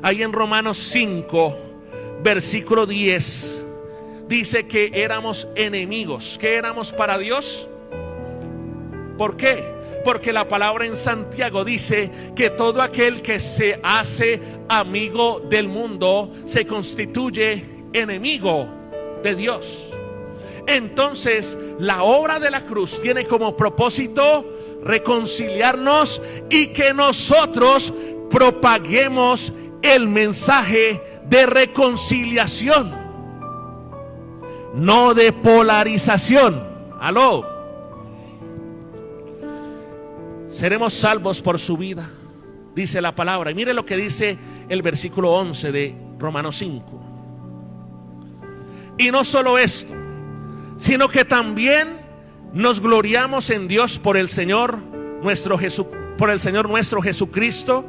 ahí en Romanos 5, versículo 10, dice que éramos enemigos, que éramos para Dios. ¿Por qué? Porque la palabra en Santiago dice que todo aquel que se hace amigo del mundo se constituye enemigo de Dios. Entonces, la obra de la cruz tiene como propósito reconciliarnos y que nosotros propaguemos el mensaje de reconciliación, no de polarización. Aló. Seremos salvos por su vida, dice la palabra. Y mire lo que dice el versículo 11 de Romanos 5. Y no solo esto, sino que también nos gloriamos en Dios por el Señor nuestro Jesucristo,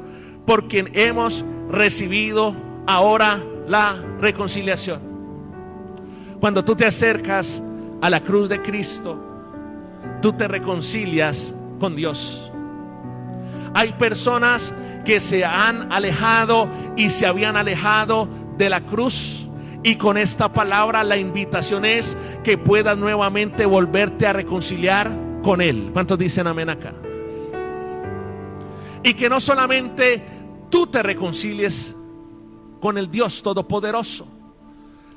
por quien hemos recibido ahora la reconciliación. Cuando tú te acercas a la cruz de Cristo, tú te reconcilias con Dios. Hay personas que se han alejado y se habían alejado de la cruz. Y con esta palabra la invitación es que puedas nuevamente volverte a reconciliar con Él. ¿Cuántos dicen amén acá? Y que no solamente tú te reconcilies con el Dios Todopoderoso,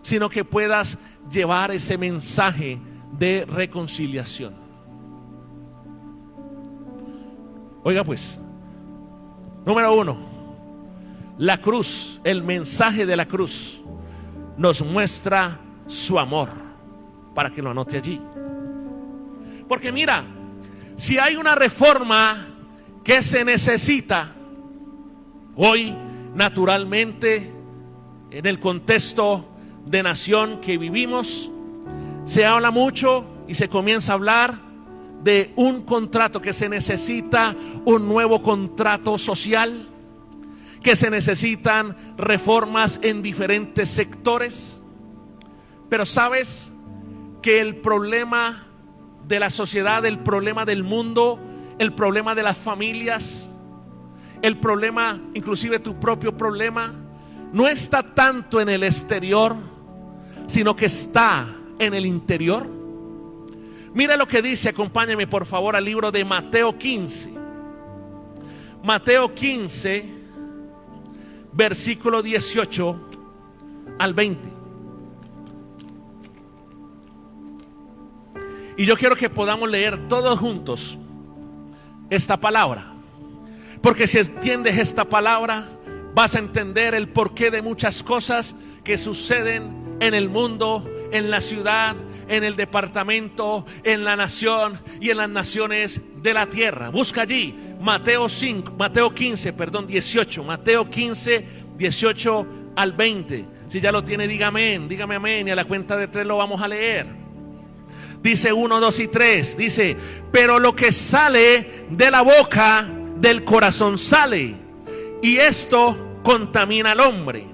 sino que puedas llevar ese mensaje de reconciliación. Oiga pues, número 1, la cruz, el mensaje de la cruz nos muestra su amor, para que lo anote allí. Porque mira, si hay una reforma que se necesita hoy, naturalmente, en el contexto de nación que vivimos, se habla mucho y se comienza a hablar de un contrato, que se necesita un nuevo contrato social, que se necesitan reformas en diferentes sectores. Pero sabes que el problema de la sociedad, el problema del mundo, el problema de las familias, el problema, inclusive tu propio problema, no está tanto en el exterior, sino que está en el interior. Mira lo que dice, acompáñame por favor al libro de Mateo 15. Mateo 15, versículo 18 al 20. Y yo quiero que podamos leer todos juntos esta palabra, porque si entiendes esta palabra vas a entender el porqué de muchas cosas que suceden en el mundo, en la ciudad, en el departamento, en la nación y en las naciones de la tierra. Busca allí Mateo 15, 18, Mateo 15, 18 al 20. Si ya lo tiene, dígame amén, y a la cuenta de 3 lo vamos a leer. Dice 1, 2 y 3, dice: pero lo que sale de la boca del corazón sale, y esto contamina al hombre.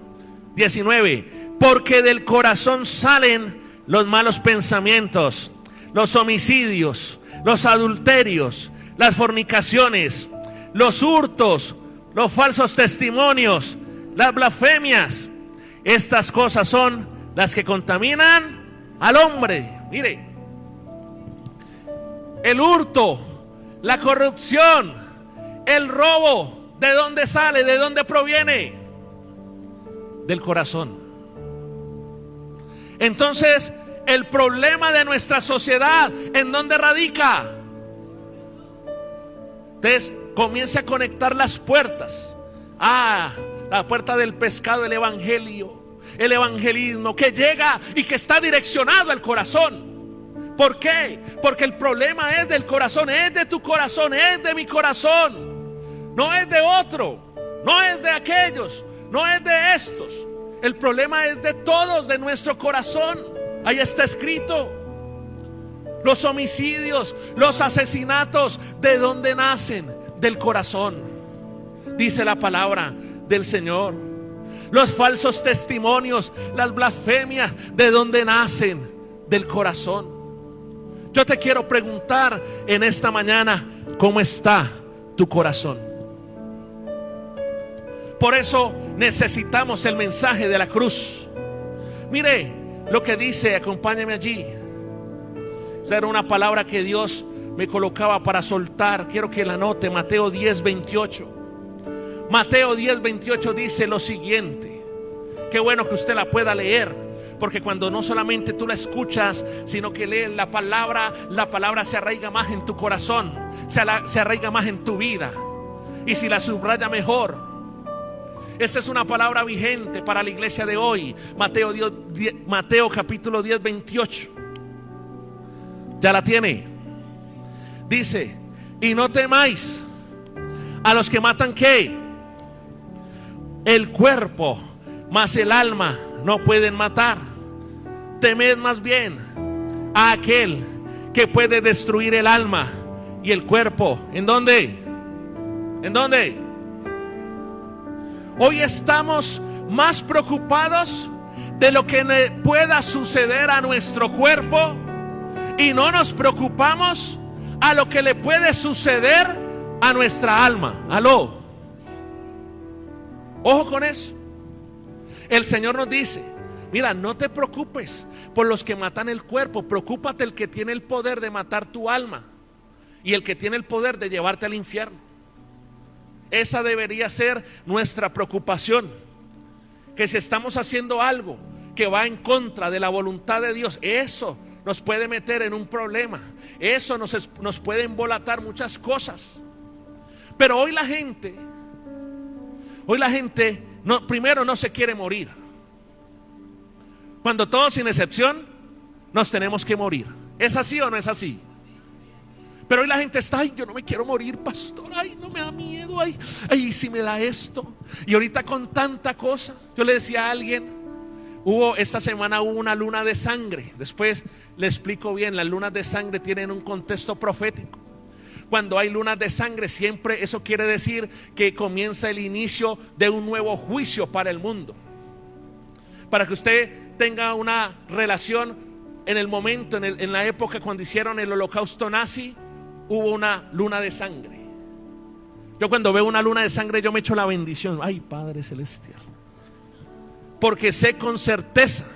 19, porque del corazón salen los malos pensamientos, los homicidios, los adulterios, las fornicaciones, los hurtos, los falsos testimonios, las blasfemias. Estas cosas son las que contaminan al hombre. Mire, el hurto, la corrupción, el robo, ¿de dónde sale? ¿De dónde proviene? Del corazón. Entonces, el problema de nuestra sociedad, ¿en dónde radica? Entonces, comience a conectar las puertas. La puerta del pescado, el evangelio, el evangelismo que llega y que está direccionado al corazón. ¿Por qué? Porque el problema es del corazón, es de tu corazón, es de mi corazón. No es de otro, no es de aquellos, no es de estos. El problema es de todos, de nuestro corazón. Ahí está escrito. Los homicidios, los asesinatos, ¿de dónde nacen? Del corazón. Dice la palabra del Señor. Los falsos testimonios, las blasfemias, ¿de dónde nacen? Del corazón. Yo te quiero preguntar en esta mañana, ¿cómo está tu corazón? Por eso necesitamos el mensaje de la cruz. Mire lo que dice, acompáñame allí. Esa era una palabra que Dios me colocaba para soltar. Quiero que la anote, Mateo 10, 28. Mateo 10, 28 dice lo siguiente. Qué bueno que usted la pueda leer. Porque cuando no solamente tú la escuchas, sino que lees la palabra se arraiga más en tu corazón, se arraiga más en tu vida. Y si la subraya mejor. Esta es una palabra vigente para la iglesia de hoy. Mateo capítulo 10, 28. ¿Ya la tiene? Dice: y no temáis a los que matan, ¿qué? El cuerpo, mas el alma no pueden matar. Temed más bien a aquel que puede destruir el alma y el cuerpo. ¿En dónde? ¿En dónde? Hoy estamos más preocupados de lo que pueda suceder a nuestro cuerpo y no nos preocupamos a lo que le puede suceder a nuestra alma. Aló. Ojo con eso. El Señor nos dice: mira, no te preocupes por los que matan el cuerpo, preocúpate el que tiene el poder de matar tu alma y el que tiene el poder de llevarte al infierno. Esa debería ser nuestra preocupación. Que si estamos haciendo algo que va en contra de la voluntad de Dios, eso nos puede meter en un problema. Eso nos puede embolatar muchas cosas. Pero hoy la gente primero no se quiere morir. Cuando todos sin excepción nos tenemos que morir. ¿Es así o no es así? Pero hoy la gente está: ay, yo no me quiero morir, pastor, ay, no me da miedo, ay, si me da esto. Y ahorita con tanta cosa, yo le decía a alguien, esta semana hubo una luna de sangre. Después le explico bien, las lunas de sangre tienen un contexto profético. Cuando hay lunas de sangre, siempre eso quiere decir que comienza el inicio de un nuevo juicio para el mundo. Para que usted tenga una relación, en el momento, en la época cuando hicieron el holocausto nazi, hubo una luna de sangre. Yo cuando veo una luna de sangre, yo me echo la bendición: ay, Padre Celestial, porque sé con certeza,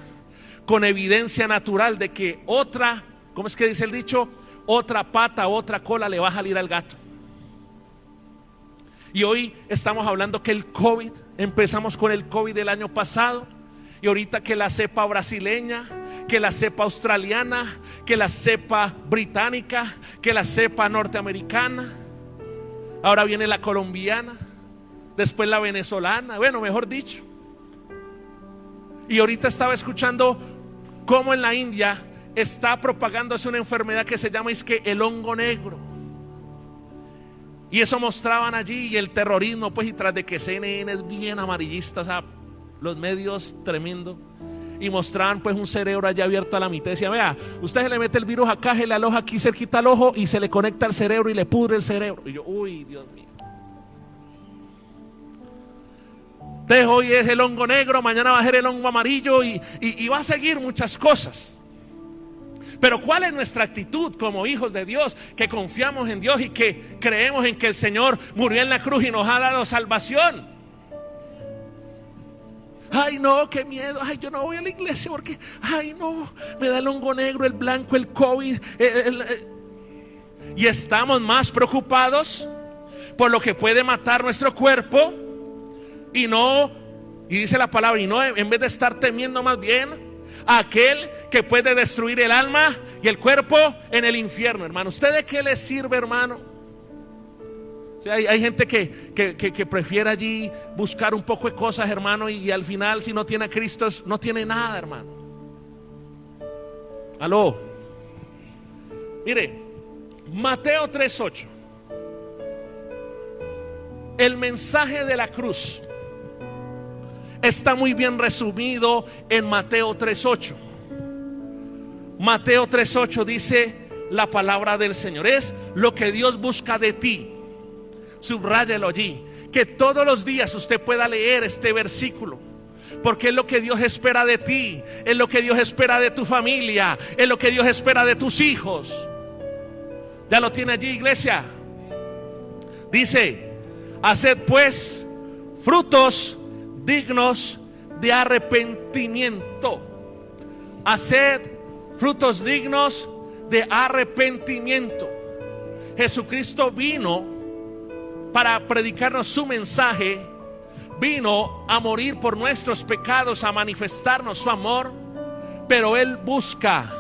con evidencia natural de que otra, ¿cómo es que dice el dicho? Otra pata, otra cola le va a salir al gato. Y hoy estamos hablando que el COVID, empezamos con el COVID del año pasado, y ahorita que la cepa brasileña, que la cepa australiana, que la cepa británica, que la cepa norteamericana, ahora viene la colombiana, después la venezolana, bueno, mejor dicho. Y ahorita estaba escuchando cómo en la India está propagándose una enfermedad que se llama el hongo negro. Y eso mostraban allí, y el terrorismo, pues, y tras de que CNN es bien amarillista, o sea, los medios tremendo, y mostraban pues un cerebro allá abierto a la mitad. Decía, vea, usted se le mete el virus acá, se le aloja aquí cerquita al ojo y se le conecta al cerebro y le pudre el cerebro. Y yo, uy, Dios mío. Entonces hoy es el hongo negro, mañana va a ser el hongo amarillo y va a seguir muchas cosas. Pero ¿cuál es nuestra actitud como hijos de Dios, que confiamos en Dios y que creemos en que el Señor murió en la cruz y nos ha dado salvación? Ay no, qué miedo, ay yo no voy a la iglesia porque, ay no, me da el hongo negro, el blanco, el COVID, y estamos más preocupados por lo que puede matar nuestro cuerpo y dice la palabra, y no, en vez de estar temiendo más bien a aquel que puede destruir el alma y el cuerpo en el infierno, hermano. ¿Usted de qué le sirve, hermano? O sea, hay gente que prefiere allí buscar un poco de cosas, hermano, y al final, si no tiene a Cristo, no tiene nada, hermano. Aló. Mire, Mateo 3:8. El mensaje de la cruz está muy bien resumido en Mateo 3:8. Mateo 3:8 dice la palabra del Señor. Es lo que Dios busca de ti. Subráyelo allí, que todos los días usted pueda leer este versículo, porque es lo que Dios espera de ti, es lo que Dios espera de tu familia, es lo que Dios espera de tus hijos. ¿Ya lo tiene allí, iglesia? Dice, haced pues frutos dignos de arrepentimiento. Haced frutos dignos de arrepentimiento. Jesucristo vino para predicarnos su mensaje, vino a morir por nuestros pecados, a manifestarnos su amor, pero Él busca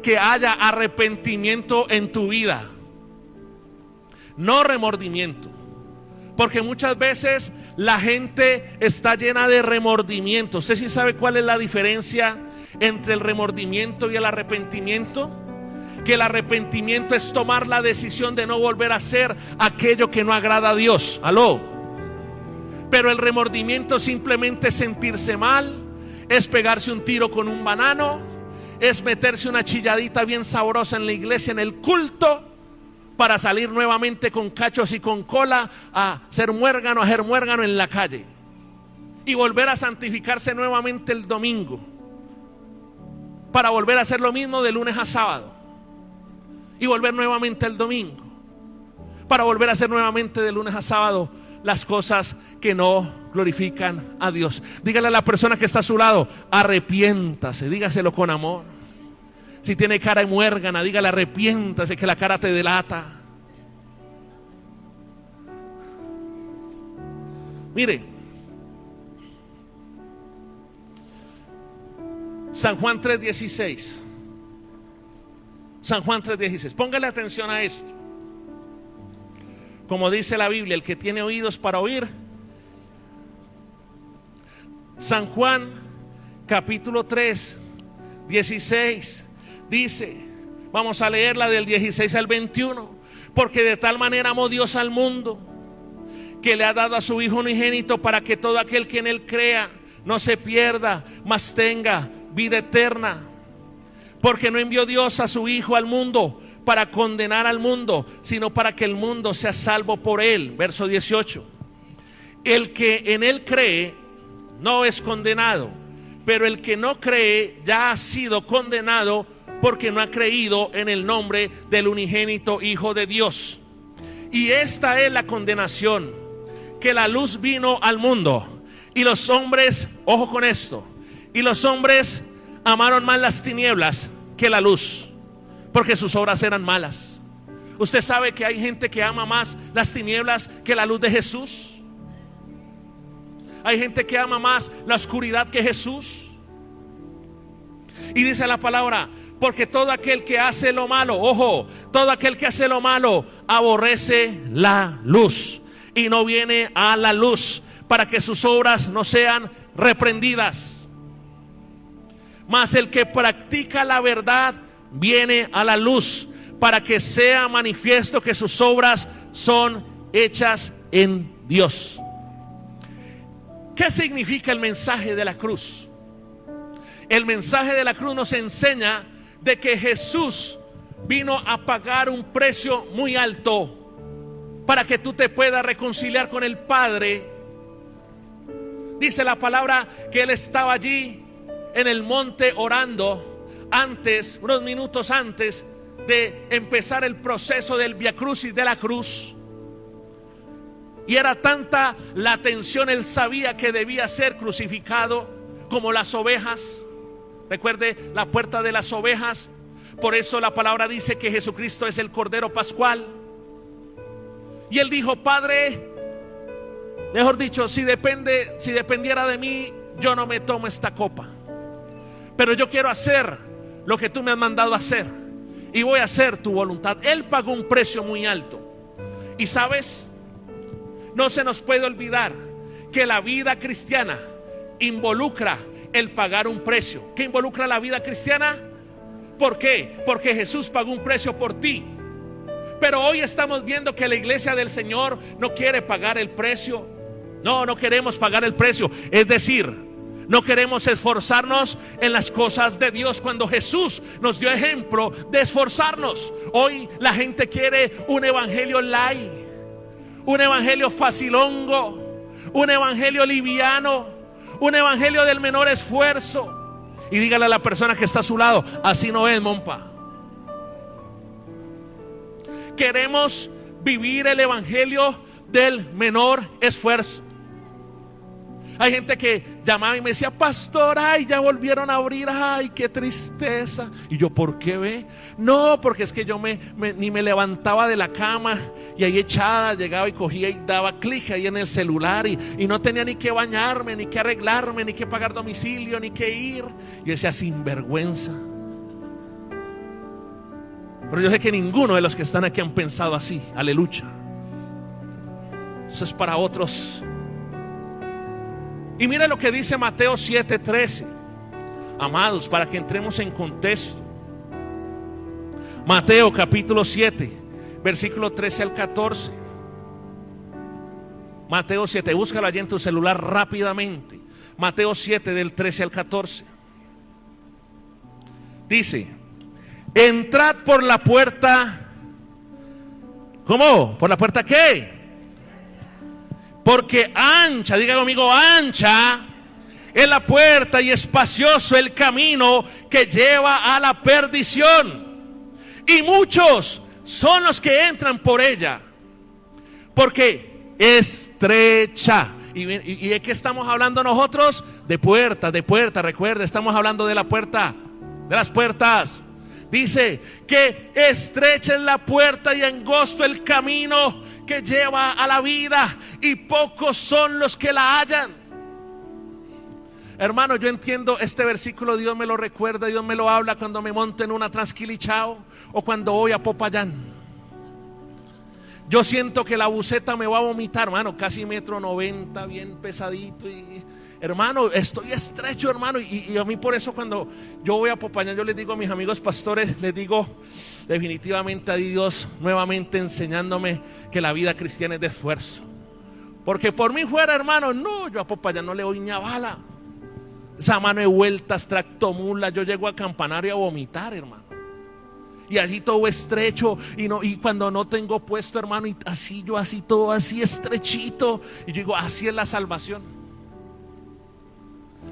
que haya arrepentimiento en tu vida, no remordimiento, porque muchas veces la gente está llena de remordimiento. ¿Usted sí sabe cuál es la diferencia entre el remordimiento y el arrepentimiento? Que el arrepentimiento es tomar la decisión de no volver a hacer aquello que no agrada a Dios. Aló. Pero el remordimiento simplemente es sentirse mal, es pegarse un tiro con un banano, es meterse una chilladita bien sabrosa en la iglesia, en el culto, para salir nuevamente con cachos y con cola a ser muérgano en la calle, y volver a santificarse nuevamente el domingo, para volver a hacer lo mismo de lunes a sábado, y volver nuevamente el domingo, para volver a hacer nuevamente de lunes a sábado las cosas que no glorifican a Dios. Dígale a la persona que está a su lado, arrepiéntase, dígaselo con amor. Si tiene cara de muérgana, dígale arrepiéntase, que la cara te delata. Mire, San Juan 3:16. San Juan 3:16. Póngale atención a esto. Como dice la Biblia, el que tiene oídos para oír. San Juan capítulo 3:16 dice, vamos a leerla del 16 al 21. Porque de tal manera amó Dios al mundo, que le ha dado a su Hijo unigénito, para que todo aquel que en él crea no se pierda, mas tenga vida eterna. Porque no envió Dios a su Hijo al mundo para condenar al mundo, sino para que el mundo sea salvo por él. Verso 18. El que en él cree no es condenado, pero el que no cree ya ha sido condenado, porque no ha creído en el nombre del unigénito Hijo de Dios. Y esta es la condenación, que la luz vino al mundo, Y los hombres, ojo con esto, y los hombres amaron más las tinieblas que la luz, porque sus obras eran malas. ¿Usted sabe que hay gente que ama más las tinieblas que la luz de Jesús? Hay gente que ama más la oscuridad que Jesús. Y dice la palabra, porque todo aquel que hace lo malo, ojo, todo aquel que hace lo malo aborrece la luz y no viene a la luz para que sus obras no sean reprendidas. Mas el que practica la verdad viene a la luz para que sea manifiesto que sus obras son hechas en Dios. ¿Qué significa el mensaje de la cruz? El mensaje de la cruz nos enseña de que Jesús vino a pagar un precio muy alto para que tú te puedas reconciliar con el Padre. Dice la palabra que Él estaba allí en el monte orando antes, unos minutos antes de empezar el proceso del Vía Crucis, de la cruz. Y era tanta la tensión, Él sabía que debía ser crucificado como las ovejas. Recuerde la puerta de las ovejas. Por eso la palabra dice que Jesucristo es el Cordero Pascual. Y Él dijo, Padre, mejor dicho, si dependiera de mí, yo no me tomo esta copa, pero yo quiero hacer lo que tú me has mandado hacer y voy a hacer tu voluntad. Él pagó un precio muy alto. Y sabes, no se nos puede olvidar que la vida cristiana involucra el pagar un precio. ¿Qué involucra la vida cristiana? ¿Por qué? Porque Jesús pagó un precio por ti. Pero hoy estamos viendo que la iglesia del Señor no quiere pagar el precio. No queremos pagar el precio. Es decir, no queremos esforzarnos en las cosas de Dios cuando Jesús nos dio ejemplo de esforzarnos. Hoy la gente quiere un evangelio light, un evangelio facilongo, un evangelio liviano, un evangelio del menor esfuerzo. Y dígale a la persona que está a su lado, así no es, mompa. Queremos vivir el evangelio del menor esfuerzo. Hay gente que llamaba y me decía, pastor, ay, ya volvieron a abrir, ay, qué tristeza. Y yo, ¿por qué ve? No, porque es que yo ni me levantaba de la cama y ahí echada llegaba y cogía y daba clic ahí en el celular y no tenía ni que bañarme, ni que arreglarme, ni que pagar domicilio, ni que ir. Y decía, sinvergüenza. Pero yo sé que ninguno de los que están aquí han pensado así. Aleluya. Eso es para otros. Y mire lo que dice Mateo 7:13. Amados, para que entremos en contexto. Mateo capítulo 7, versículo 13 al 14. Mateo 7, búscalo allí en tu celular rápidamente. Mateo 7 del 13 al 14. Dice, entrad por la puerta. ¿Cómo? ¿Por la puerta qué? Porque ancha, diga conmigo, ancha es la puerta y espacioso el camino que lleva a la perdición. Y muchos son los que entran por ella. Porque estrecha. ¿Y de qué estamos hablando nosotros? De puerta, recuerda, estamos hablando de la puerta, de las puertas. Dice que estrecha es la puerta y angosto el camino que lleva a la vida y pocos son los que la hallan. Hermano, yo entiendo este versículo, Dios me lo recuerda, Dios me lo habla cuando me monto en una Transquilichao o cuando voy a Popayán. Yo siento que la buseta me va a vomitar, hermano, casi 1,90 m, bien pesadito y hermano, estoy estrecho, hermano, y a mí por eso cuando yo voy a Popayán, yo les digo a mis amigos pastores, les digo, definitivamente a Dios nuevamente enseñándome que la vida cristiana es de esfuerzo. Porque por mí fuera, hermano, no, yo a Popayán no le doy ni a bala. Esa mano de vueltas, tractomula, yo llego a Campanario a vomitar, hermano. Y así todo estrecho, y cuando no tengo puesto, hermano, y así yo así todo así estrechito, y yo digo, así es la salvación.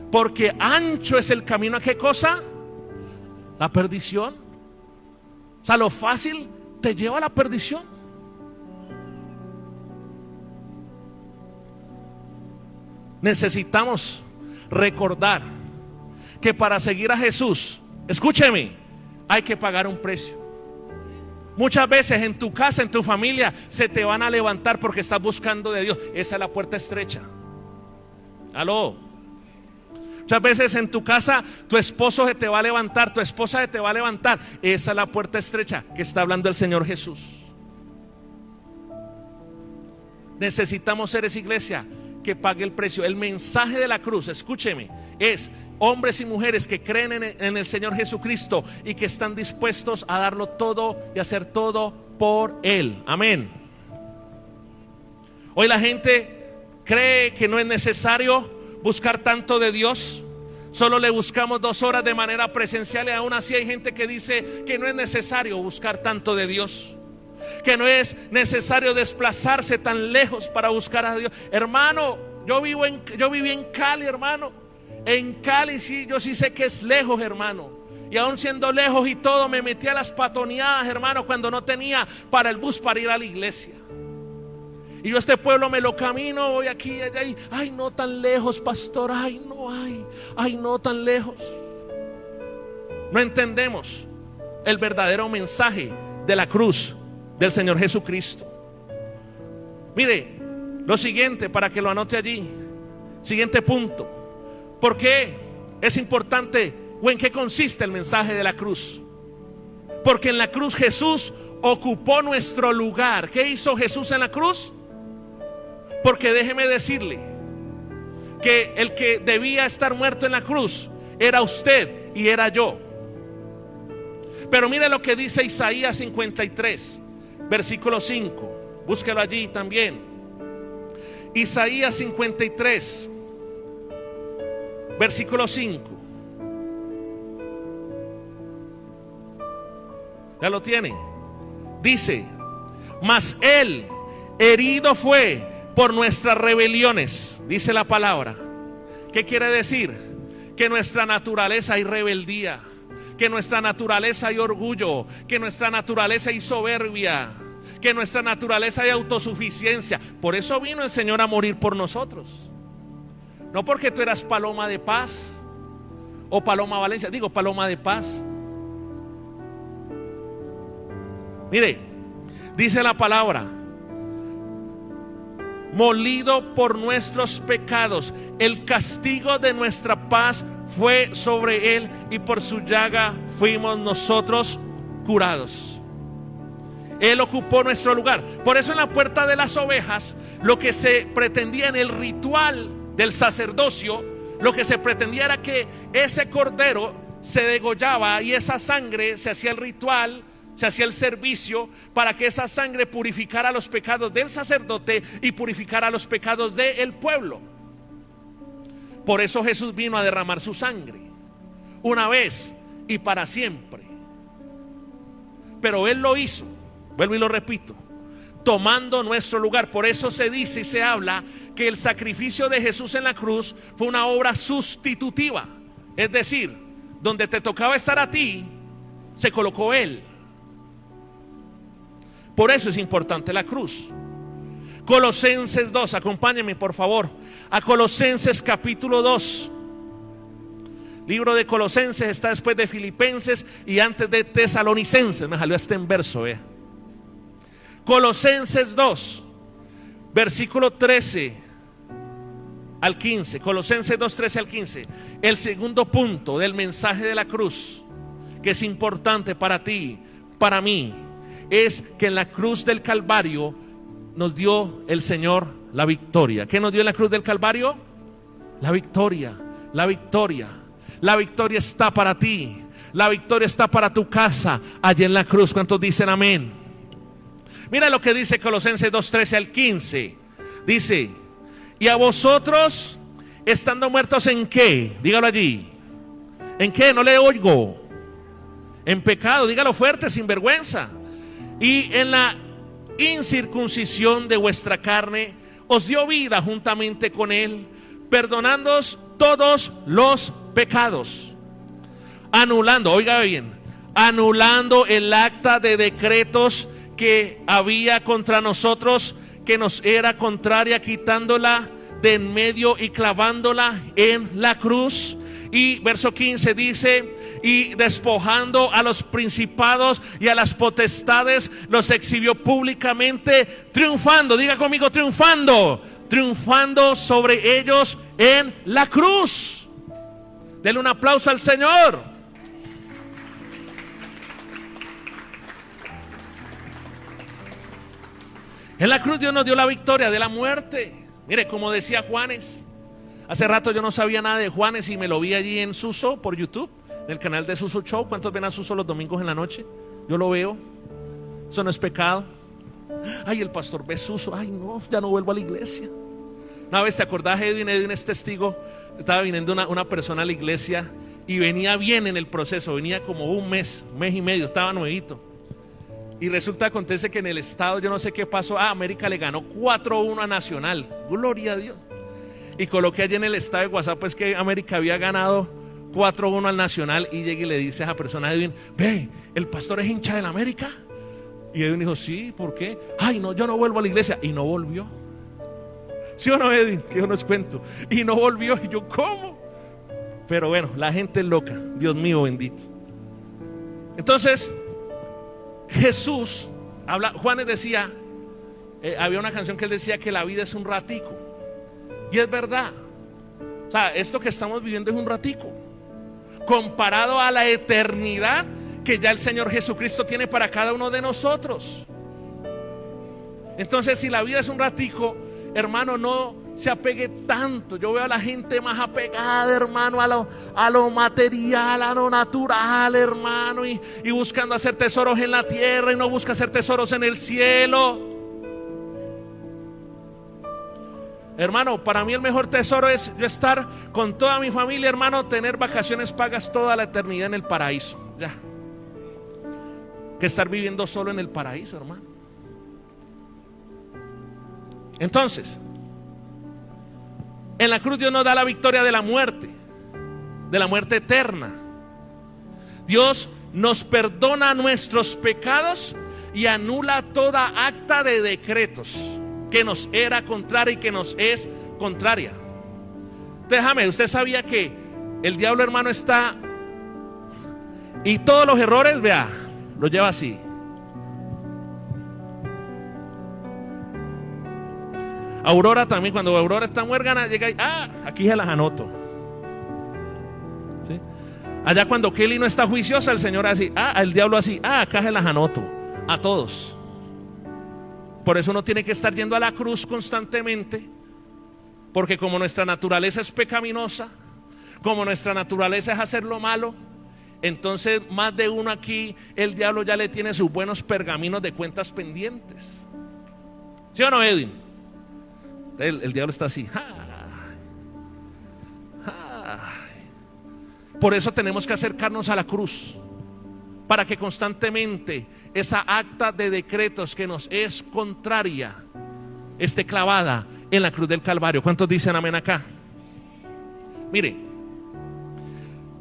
Porque ancho es el camino, ¿a qué cosa? La perdición. O sea, lo fácil te lleva a la perdición. necesitamos recordar que para seguir a Jesús, escúcheme, hay que pagar un precio. Muchas veces en tu casa, en tu familia, se te van a levantar porque estás buscando de Dios. Esa es la puerta estrecha. Aló. Muchas veces en tu casa tu esposo se te va a levantar, tu esposa se te va a levantar. Esa es la puerta estrecha que está hablando el Señor Jesús. Necesitamos ser esa iglesia que pague el precio. El mensaje de la cruz, escúcheme, es hombres y mujeres que creen en el Señor Jesucristo y que están dispuestos a darlo todo y hacer todo por Él. Amén. Hoy la gente cree que no es necesario buscar tanto de Dios. Solo le buscamos 2 horas de manera presencial y aún así hay gente que dice que no es necesario buscar tanto de Dios, que no es necesario desplazarse tan lejos para buscar a Dios. Hermano, yo viví en Cali, hermano. En Cali sí, yo sí sé que es lejos, hermano. Y aún siendo lejos y todo, me metí a las patoneadas, hermano, cuando no tenía para el bus para ir a la iglesia. Y yo este pueblo me lo camino, voy aquí, allá, y ay, no tan lejos, pastor, ay, no tan lejos. No entendemos el verdadero mensaje de la cruz del Señor Jesucristo. Mire, lo siguiente, para que lo anote allí. Siguiente punto. ¿Por qué es importante o en qué consiste el mensaje de la cruz? Porque en la cruz Jesús ocupó nuestro lugar. ¿Qué hizo Jesús en la cruz? Porque déjeme decirle que el que debía estar muerto en la cruz era usted y era yo. Pero mire lo que dice Isaías 53, versículo 5. Búsquelo allí también. Isaías 53, versículo 5. Ya lo tiene. Dice: mas Él herido fue por nuestras rebeliones, dice la palabra. ¿Qué quiere decir? Que nuestra naturaleza hay rebeldía, que nuestra naturaleza hay orgullo, que nuestra naturaleza hay soberbia, que nuestra naturaleza hay autosuficiencia. Por eso vino el Señor a morir por nosotros. No porque tú eras Paloma de Paz o Paloma Valencia, digo Paloma de Paz. Mire, dice la palabra: molido por nuestros pecados, el castigo de nuestra paz fue sobre Él, y por su llaga fuimos nosotros curados. Él ocupó nuestro lugar. Por eso en la puerta de las ovejas, lo que se pretendía en el ritual del sacerdocio, lo que se pretendía era que ese cordero se degollaba y esa sangre, se hacía el ritual, se hacía el servicio para que esa sangre purificara los pecados del sacerdote y purificara los pecados del pueblo. Por eso Jesús vino a derramar su sangre una vez y para siempre. Pero Él lo hizo, vuelvo y lo repito, tomando nuestro lugar. Por eso se dice y se habla que el sacrificio de Jesús en la cruz fue una obra sustitutiva. Es decir, donde te tocaba estar a ti, se colocó Él. Por eso es importante la cruz. Colosenses 2, acompáñenme por favor a Colosenses capítulo 2. Libro de Colosenses está después de Filipenses y antes de Tesalonicenses. Me salió en verso, Colosenses 2, versículo 13 al 15. Colosenses 2, 13 al 15. El segundo punto del mensaje de la cruz, que es importante para ti, para mí, es que en la cruz del Calvario nos dio el Señor la victoria. ¿Qué nos dio en la cruz del Calvario? La victoria, la victoria. La victoria está para ti, la victoria está para tu casa, allí en la cruz. ¿Cuántos dicen amén? Mira lo que dice Colosenses 2, 13 al 15. Dice: y a vosotros, estando muertos ¿en qué? Dígalo allí. ¿En qué? No le oigo. En pecado, dígalo fuerte, sin vergüenza. Y en la incircuncisión de vuestra carne os dio vida juntamente con Él, perdonándoos todos los pecados, anulando, oiga bien, anulando el acta de decretos que había contra nosotros, que nos era contraria, quitándola de en medio y clavándola en la cruz. Y verso 15 dice: y despojando a los principados y a las potestades, los exhibió públicamente, triunfando, diga conmigo, triunfando sobre ellos en la cruz. Denle un aplauso al Señor. En la cruz Dios nos dio la victoria de la muerte. Mire, como decía Juanes, hace rato yo no sabía nada de Juanes y me lo vi allí en Suso por YouTube, en el canal de Suso Show. ¿Cuántos ven a Suso los domingos en la noche? Yo lo veo. Eso no es pecado. Ay, el pastor ve Suso. Ay, no, ya no vuelvo a la iglesia. Una vez, ¿te acordás, Edwin? Edwin es testigo. Estaba viniendo una persona a la iglesia y venía bien en el proceso. Venía como un mes y medio, estaba nuevito. Y resulta, acontece que en el estado, yo no sé qué pasó, América le ganó 4-1 a Nacional. Gloria a Dios. Y coloqué allí en el estado de WhatsApp pues que América había ganado 4-1 al Nacional. Y llegué y le dice a esa persona a Edwin: ve, ¿el pastor es hincha del América? Y Edwin dijo: sí, ¿por qué? Ay, no, yo no vuelvo a la iglesia. Y no volvió. ¿Sí o no, Edwin? Que yo no os cuento. Y no volvió. Y yo, ¿cómo? Pero bueno, la gente es loca. Dios mío bendito. Entonces Jesús habla. Juanes decía, había una canción que él decía que la vida es un ratico. Y es verdad. O sea, esto que estamos viviendo es un ratico comparado a la eternidad que ya el Señor Jesucristo tiene para cada uno de nosotros. Entonces, si la vida es un ratico, hermano, no se apegue tanto. Yo veo a la gente más apegada, hermano, a lo material, a lo natural, hermano, y buscando hacer tesoros en la tierra y no busca hacer tesoros en el cielo. Hermano, para mí el mejor tesoro es yo estar con toda mi familia, hermano, tener vacaciones pagas toda la eternidad en el paraíso, ya, que estar viviendo solo en el paraíso, hermano. Entonces, en la cruz Dios nos da la victoria de la muerte eterna. Dios nos perdona nuestros pecados y anula toda acta de decretos que nos era contraria y que nos es contraria. Déjame, usted sabía que el diablo, hermano, está, y todos los errores, vea, los lleva así. Aurora también, cuando Aurora está muérgana, llega y aquí se las anoto. ¿Sí? Allá cuando Kelly no está juiciosa, el Señor así, el diablo así, acá se las anoto. A todos. Por eso uno tiene que estar yendo a la cruz constantemente, porque como nuestra naturaleza es pecaminosa, como nuestra naturaleza es hacer lo malo, entonces más de uno aquí, el diablo ya le tiene sus buenos pergaminos de cuentas pendientes. ¿Sí o no, Edwin? El diablo está así. Por eso tenemos que acercarnos a la cruz, para que constantemente esa acta de decretos que nos es contraria esté clavada en la cruz del Calvario. ¿Cuántos dicen amén acá? Mire,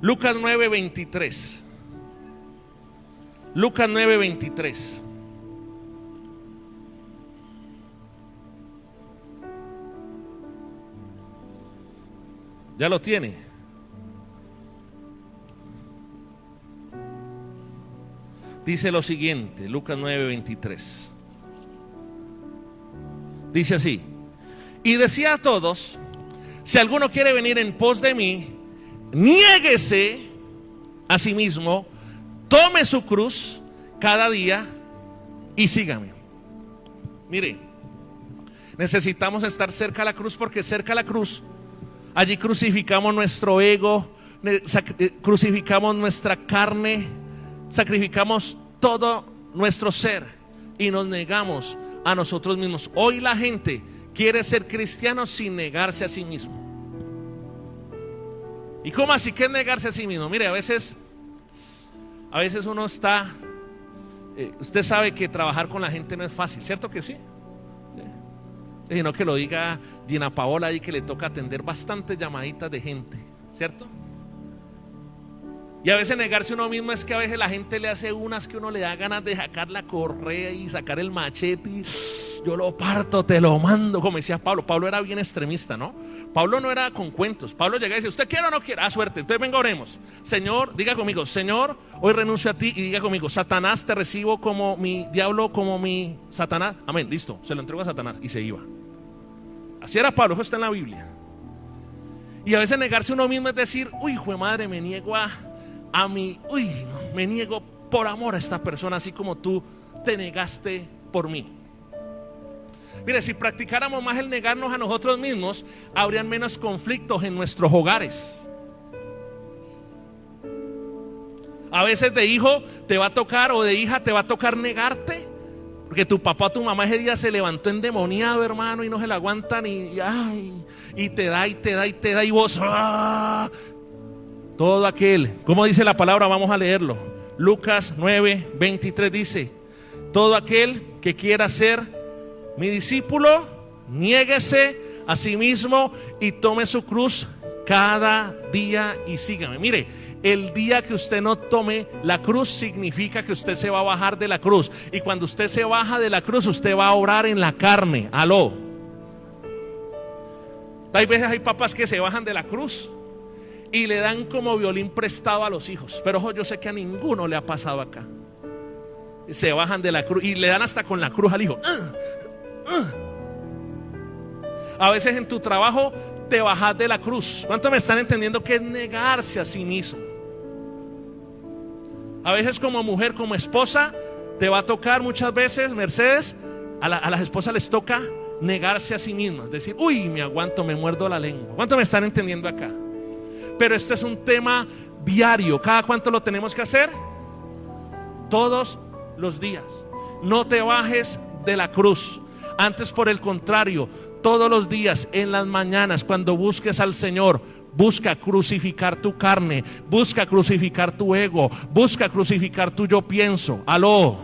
Lucas 9:23. Lucas 9:23. ¿Ya lo tiene? Dice lo siguiente, Lucas 9:23. Dice así: y decía a todos: si alguno quiere venir en pos de mí, niéguese a sí mismo, tome su cruz cada día y sígame. Mire, necesitamos estar cerca a la cruz, porque cerca a la cruz, allí crucificamos nuestro ego, crucificamos nuestra carne, sacrificamos todo nuestro ser y nos negamos a nosotros mismos. Hoy la gente quiere ser cristiano sin negarse a sí mismo. ¿Y cómo así que es negarse a sí mismo? Mire, a veces uno está, usted sabe que trabajar con la gente no es fácil, ¿cierto que sí? Sí. Sino que lo diga Gina Paola ahí, que le toca atender bastantes llamaditas de gente, ¿cierto? Y a veces negarse uno mismo es que a veces la gente le hace unas que uno le da ganas de sacar la correa y sacar el machete yo lo parto, te lo mando, como decía Pablo. Pablo era bien extremista, ¿no? Pablo no era con cuentos. Pablo llegaba y decía, ¿usted quiere o no quiere? Ah, suerte, entonces venga, oremos. Señor, diga conmigo, Señor, hoy renuncio a ti. Y diga conmigo, Satanás, te recibo como mi diablo, como mi Satanás. Amén, listo, se lo entrego a Satanás. Y se iba. Así era Pablo, eso está en la Biblia. Y a veces negarse uno mismo es decir, uy, jue madre, me niego a mí, uy, no, me niego por amor a esta persona, así como tú te negaste por mí. Mire, si practicáramos más el negarnos a nosotros mismos, habrían menos conflictos en nuestros hogares. A veces de hijo te va a tocar, o de hija te va a tocar negarte, porque tu papá o tu mamá ese día se levantó endemoniado, hermano, y no se la aguantan, y te da, y te da, y te da, y vos, ¡ah! Todo aquel, ¿cómo dice la palabra? Vamos a leerlo. Lucas 9:23 dice, todo aquel que quiera ser mi discípulo, niéguese a sí mismo y tome su cruz cada día y sígame. Mire, el día que usted no tome la cruz significa que usted se va a bajar de la cruz. Y cuando usted se baja de la cruz, usted va a orar en la carne. Aló. Hay veces hay papás que se bajan de la cruz y le dan como violín prestado a los hijos. Pero ojo, yo sé que a ninguno le ha pasado acá. Se bajan de la cruz y le dan hasta con la cruz al hijo. A veces en tu trabajo te bajas de la cruz. ¿Cuánto me están entendiendo que es negarse a sí mismo? A veces como mujer, como esposa, te va a tocar muchas veces, Mercedes, a las esposas les toca negarse a sí mismas. Decir, uy, me aguanto, me muerdo la lengua. ¿Cuánto me están entendiendo acá? Pero este es un tema diario. ¿Cada cuánto lo tenemos que hacer? Todos los días. No te bajes de la cruz. Antes, por el contrario, todos los días, en las mañanas, cuando busques al Señor, busca crucificar tu carne, busca crucificar tu ego, busca crucificar tu yo pienso. Aló.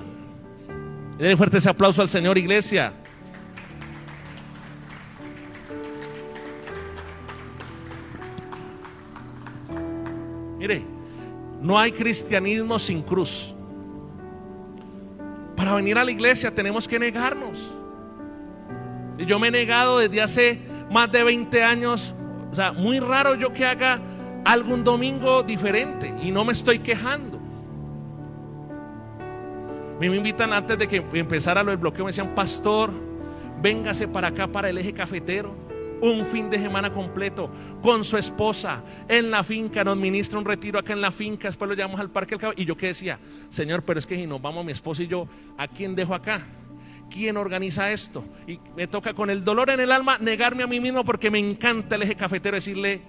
Denle fuerte ese aplauso al Señor, iglesia. Mire, no hay cristianismo sin cruz. Para venir a la iglesia tenemos que negarnos. Y yo me he negado desde hace más de 20 años. O sea, muy raro yo que haga algún domingo diferente. Y no me estoy quejando. Me invitan antes de que empezara lo del bloqueo. Me decían, pastor, véngase para acá, para el eje cafetero. Un fin de semana completo con su esposa en la finca, nos ministra un retiro acá en la finca, después lo llevamos al Parque del Cabo. Y yo que decía, Señor, pero es que si nos vamos mi esposa y yo, ¿a quién dejo acá? ¿Quién organiza esto? Y me toca con el dolor en el alma negarme a mí mismo, porque me encanta el eje cafetero, decirle,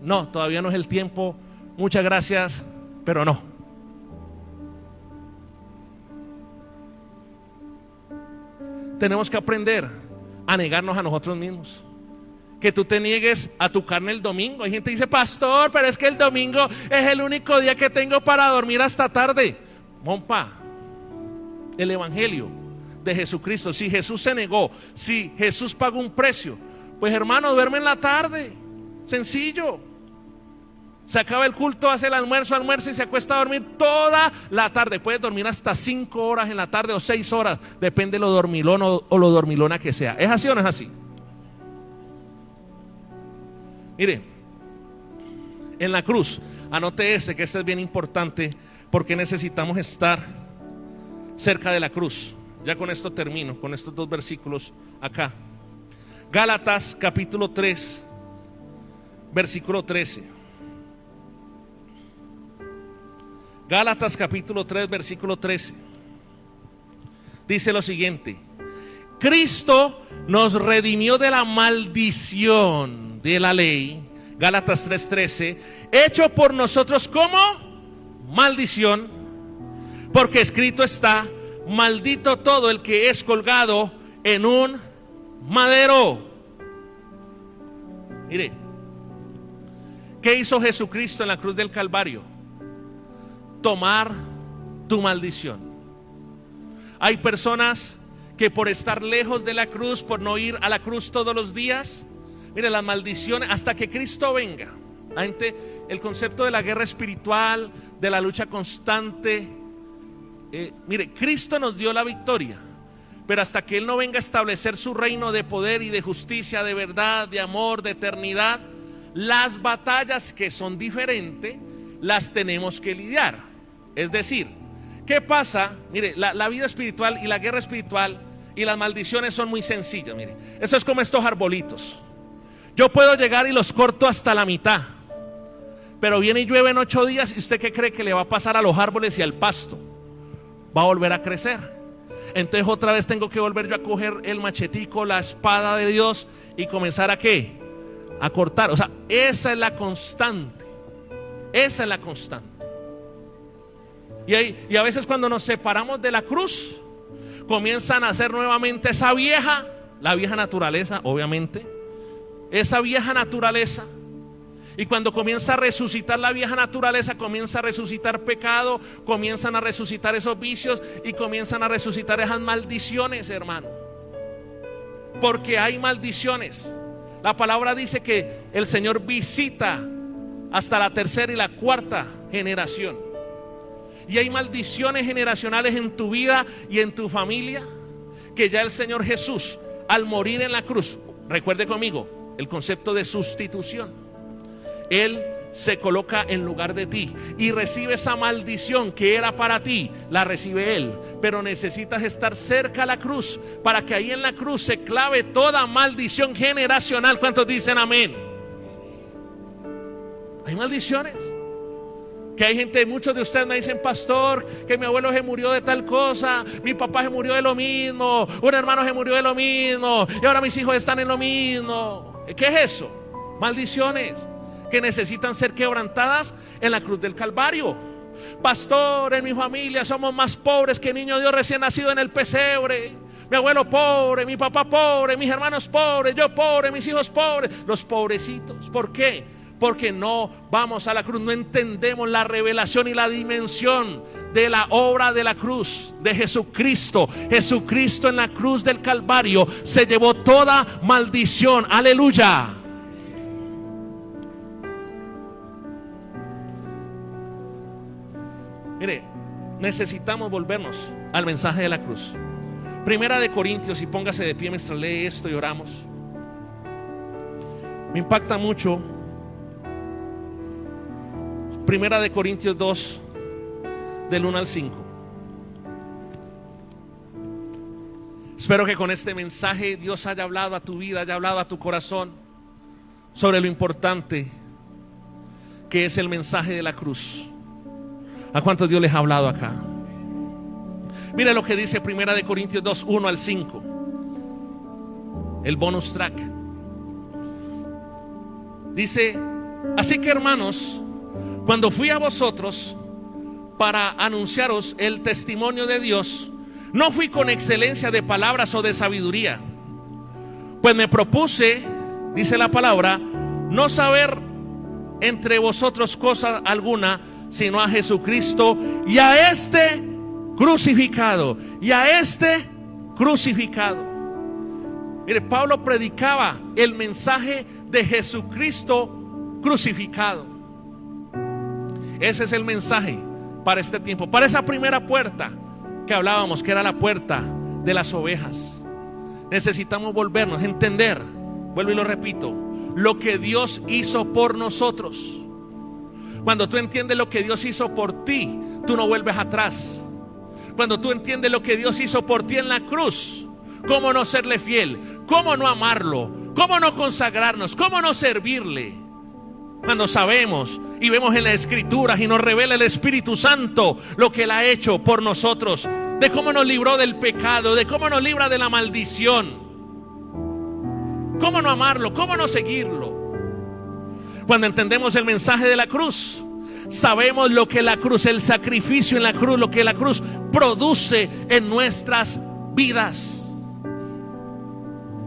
no, todavía no es el tiempo, muchas gracias, pero no. Tenemos que aprender a negarnos a nosotros mismos. Que tú te niegues a tu carne el domingo. Hay gente que dice, pastor, pero es que el domingo es el único día que tengo para dormir hasta tarde. Mompa, el evangelio de Jesucristo, si Jesús se negó, si Jesús pagó un precio, pues hermano, duerme en la tarde. Sencillo. Se acaba el culto, hace el almuerzo y se acuesta a dormir toda la tarde. Puedes dormir hasta 5 horas en la tarde o 6 horas, depende de lo dormilón o lo dormilona que sea. ¿Es así o no es así? Mire, en la cruz, anote que este es bien importante, porque necesitamos estar cerca de la cruz. Ya con esto termino, con estos 2 versículos acá. Gálatas capítulo 3, versículo 13. Gálatas capítulo 3, versículo 13. Dice lo siguiente: Cristo nos redimió de la maldición de la ley, Gálatas 3:13, hecho por nosotros como maldición, porque escrito está, maldito todo el que es colgado en un madero. Mire, ¿qué hizo Jesucristo en la cruz del Calvario? Tomar tu maldición. Hay personas que por estar lejos de la cruz, por no ir a la cruz todos los días, mire, las maldiciones, hasta que Cristo venga. La gente, el concepto de la guerra espiritual, de la lucha constante, mire, Cristo nos dio la victoria, Pero hasta que Él no venga a establecer su reino de poder y de justicia, de verdad, de amor, de eternidad, las batallas que son diferentes, las tenemos que lidiar. Es decir, ¿qué pasa? Mire, la vida espiritual y la guerra espiritual y las maldiciones son muy sencillas. Mire, esto es como estos arbolitos. Yo puedo llegar y los corto hasta la mitad, pero viene y llueve en 8 días, ¿y usted qué cree que le va a pasar a los árboles y al pasto? Va a volver a crecer. Entonces otra vez tengo que volver yo a coger el machetico, la espada de Dios, y comenzar ¿a qué? A cortar. O sea, esa es la constante. Esa es la constante. Y a veces cuando nos separamos de la cruz, comienzan a hacer nuevamente esa vieja, la vieja naturaleza, obviamente, esa vieja naturaleza. Y cuando comienza a resucitar la vieja naturaleza, comienza a resucitar pecado, comienzan a resucitar esos vicios y comienzan a resucitar esas maldiciones, hermano. Porque hay maldiciones. La palabra dice que el Señor visita hasta la 3ª y la 4ª generación. Y hay maldiciones generacionales en tu vida y en tu familia, que ya el Señor Jesús, al morir en la cruz, recuerde conmigo el concepto de sustitución, Él se coloca en lugar de ti y recibe esa maldición que era para ti, la recibe Él. Pero necesitas estar cerca a la cruz para que ahí en la cruz se clave toda maldición generacional. ¿Cuántos dicen amén? Hay maldiciones que hay gente, muchos de ustedes me dicen: pastor, que mi abuelo se murió de tal cosa, mi papá se murió de lo mismo, un hermano se murió de lo mismo, y ahora mis hijos están en lo mismo. ¿Qué es eso? Maldiciones que necesitan ser quebrantadas en la cruz del Calvario. Pastor, en mi familia somos más pobres que niño Dios recién nacido en el pesebre. Mi abuelo pobre, mi papá pobre, mis hermanos pobres, yo pobre, mis hijos pobres, los pobrecitos. ¿Por qué? Porque no vamos a la cruz, no entendemos la revelación y la dimensión de la obra de la cruz de Jesucristo. Jesucristo en la cruz del Calvario se llevó toda maldición. Aleluya. Mire, necesitamos volvernos al mensaje de la cruz. Primera de Corintios, y póngase de pie mientras lee esto y oramos. Me impacta mucho. Primera de Corintios 2, del 1 al 5. Espero que con este mensaje Dios haya hablado a tu vida, haya hablado a tu corazón sobre lo importante que es el mensaje de la cruz. ¿A cuántos Dios les ha hablado acá? Mira lo que dice Primera de Corintios 2, 1 al 5. El bonus track. Dice: así que, hermanos, cuando fui a vosotros para anunciaros el testimonio de Dios, no fui con excelencia de palabras o de sabiduría, pues me propuse, dice la palabra, no saber entre vosotros cosa alguna, sino a Jesucristo y a este crucificado. Y a este crucificado. Mire, Pablo predicaba el mensaje de Jesucristo crucificado. Ese es el mensaje para este tiempo, para esa primera puerta que hablábamos, que era la puerta de las ovejas. Necesitamos volvernos a entender, vuelvo y lo repito, lo que Dios hizo por nosotros. Cuando tú entiendes lo que Dios hizo por ti, tú no vuelves atrás. Cuando tú entiendes lo que Dios hizo por ti en la cruz, ¿cómo no serle fiel? ¿Cómo no amarlo? ¿Cómo no consagrarnos? ¿Cómo no servirle? Cuando sabemos y vemos en las Escrituras y nos revela el Espíritu Santo lo que Él ha hecho por nosotros, de cómo nos libró del pecado, de cómo nos libra de la maldición. ¿Cómo no amarlo? ¿Cómo no seguirlo? Cuando entendemos el mensaje de la cruz, sabemos lo que la cruz, el sacrificio en la cruz, lo que la cruz produce en nuestras vidas.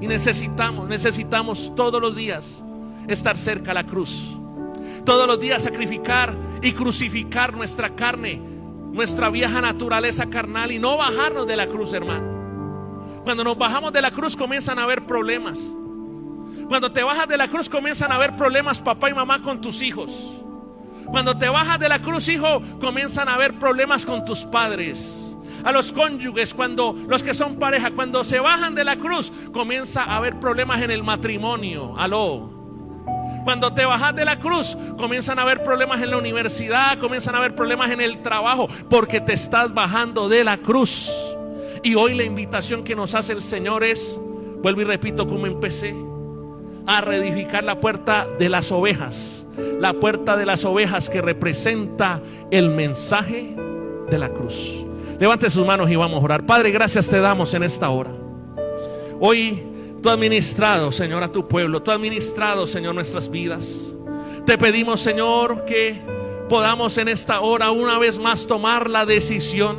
Y necesitamos todos los días estar cerca a la cruz. Todos los días sacrificar y crucificar nuestra carne, nuestra vieja naturaleza carnal, y no bajarnos de la cruz, hermano. Cuando nos bajamos de la cruz comienzan a haber problemas. Cuando te bajas de la cruz comienzan a haber problemas, papá y mamá, con tus hijos. Cuando te bajas de la cruz, hijo, comienzan a haber problemas con tus padres. a los cónyuges, cuando los que son pareja, cuando se bajan de la cruz, comienza a haber problemas en el matrimonio. Aló. Cuando te bajas de la cruz, comienzan a haber problemas en la universidad, comienzan a haber problemas en el trabajo, porque te estás bajando de la cruz. Y hoy la invitación que nos hace el Señor es, vuelvo y repito como empecé, a reedificar la puerta de las ovejas. La puerta de las ovejas que representa el mensaje de la cruz. Levante sus manos y vamos a orar. Padre, gracias te damos en esta hora. Hoy tú has ministrado, Señor, a tu pueblo. Tú has ministrado, Señor, nuestras vidas. Te pedimos, Señor, que podamos en esta hora una vez más tomar la decisión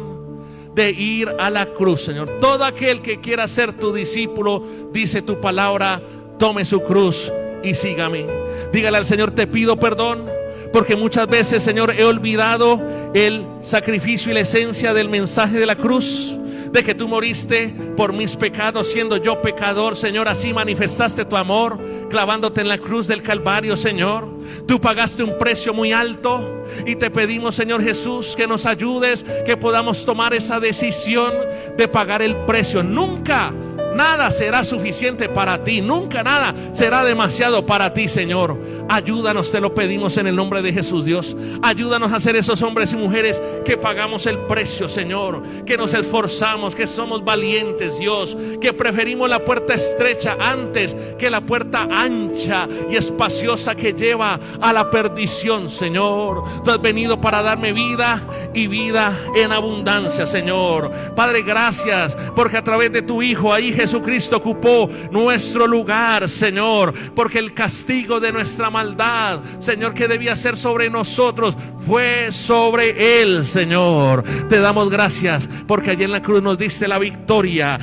de ir a la cruz, Señor. Todo aquel que quiera ser tu discípulo, dice tu palabra, tome su cruz y sígame. Dígale al Señor, te pido perdón, porque muchas veces, Señor, he olvidado el sacrificio y la esencia del mensaje de la cruz, de que tú moriste por mis pecados siendo yo pecador, Señor. Así manifestaste tu amor clavándote en la cruz del Calvario, Señor. Tú pagaste un precio muy alto y te pedimos, Señor Jesús, que nos ayudes, que podamos tomar esa decisión de pagar el precio. Nunca nada será suficiente para ti, nunca nada será demasiado para ti, Señor. Ayúdanos, te lo pedimos en el nombre de Jesús, Dios. Ayúdanos a ser esos hombres y mujeres que pagamos el precio, Señor, que nos esforzamos, que somos valientes, Dios, que preferimos la puerta estrecha antes que la puerta ancha y espaciosa que lleva a la perdición, Señor. Tú has venido para darme vida y vida en abundancia, Señor. Padre, gracias porque a través de tu Hijo ahí Jesucristo ocupó nuestro lugar, Señor, porque el castigo de nuestra maldad, Señor, que debía ser sobre nosotros, fue sobre Él, Señor. Te damos gracias porque allí en la cruz nos diste la victoria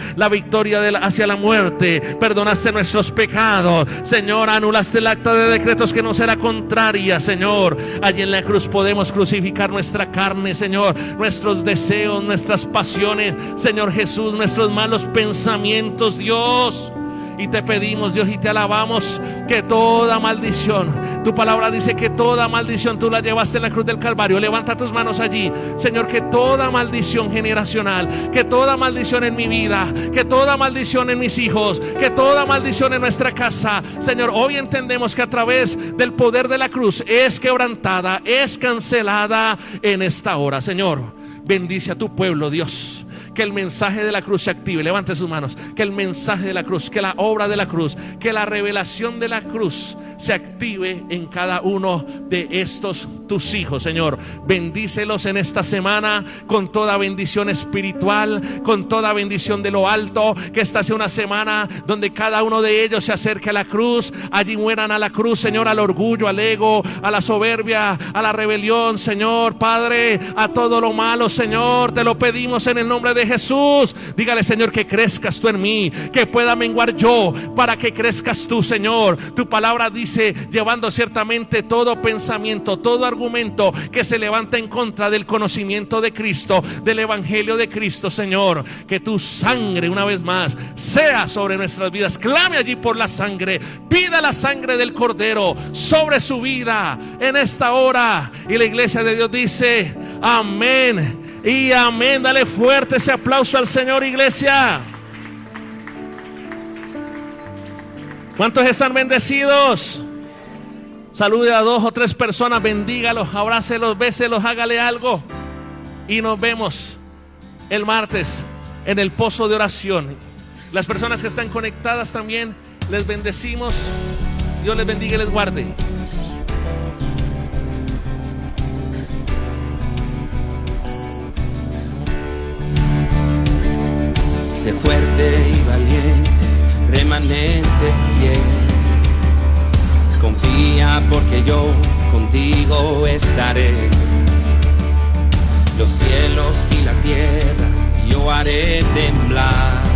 hacia la muerte. Perdonaste nuestros pecados, Señor. Anulaste el acta de decretos que nos era contraria, Señor. Allí en la cruz podemos crucificar nuestra carne, Señor, nuestros deseos, nuestras pasiones, Señor Jesús, nuestros malos pensamientos, Dios. Y te pedimos, Dios, y te alabamos, que toda maldición, tu palabra dice que toda maldición tú la llevaste en la cruz del Calvario. Levanta tus manos allí, Señor, que toda maldición generacional, que toda maldición en mi vida, que toda maldición en mis hijos, que toda maldición en nuestra casa, Señor, hoy entendemos que a través del poder de la cruz es quebrantada, es cancelada en esta hora. Señor, bendice a tu pueblo, Dios. Que el mensaje de la cruz se active. Levante sus manos. Que el mensaje de la cruz, que la obra de la cruz, que la revelación de la cruz se active en cada uno de estos tus hijos, Señor. Bendícelos en esta semana con toda bendición espiritual, con toda bendición de lo alto. Que esta sea una semana donde cada uno de ellos se acerque a la cruz. Allí mueran a la cruz, Señor, al orgullo, al ego, a la soberbia, a la rebelión, Señor, Padre, a todo lo malo, Señor. Te lo pedimos en el nombre de Jesús. Dígale, Señor, que crezcas tú en mí, que pueda menguar yo para que crezcas tú, Señor. Tu palabra dice, llevando ciertamente todo pensamiento, todo argumento que se levanta en contra del conocimiento de Cristo, del evangelio de Cristo, Señor. Que tu sangre una vez más sea sobre nuestras vidas. Clame allí por la sangre, pida la sangre del Cordero sobre su vida en esta hora. Y la iglesia de Dios dice, amén y amén. Dale fuerte ese aplauso al Señor, iglesia. ¿Cuántos están bendecidos? Salude a 2 o 3 personas, bendígalos, abrácelos, béselos, hágale algo. Y nos vemos el martes en el pozo de oración. Las personas que están conectadas también, les bendecimos. Dios les bendiga y les guarde. Sé fuerte y valiente, remanente fiel. Confía porque yo contigo estaré. Los cielos y la tierra yo haré temblar.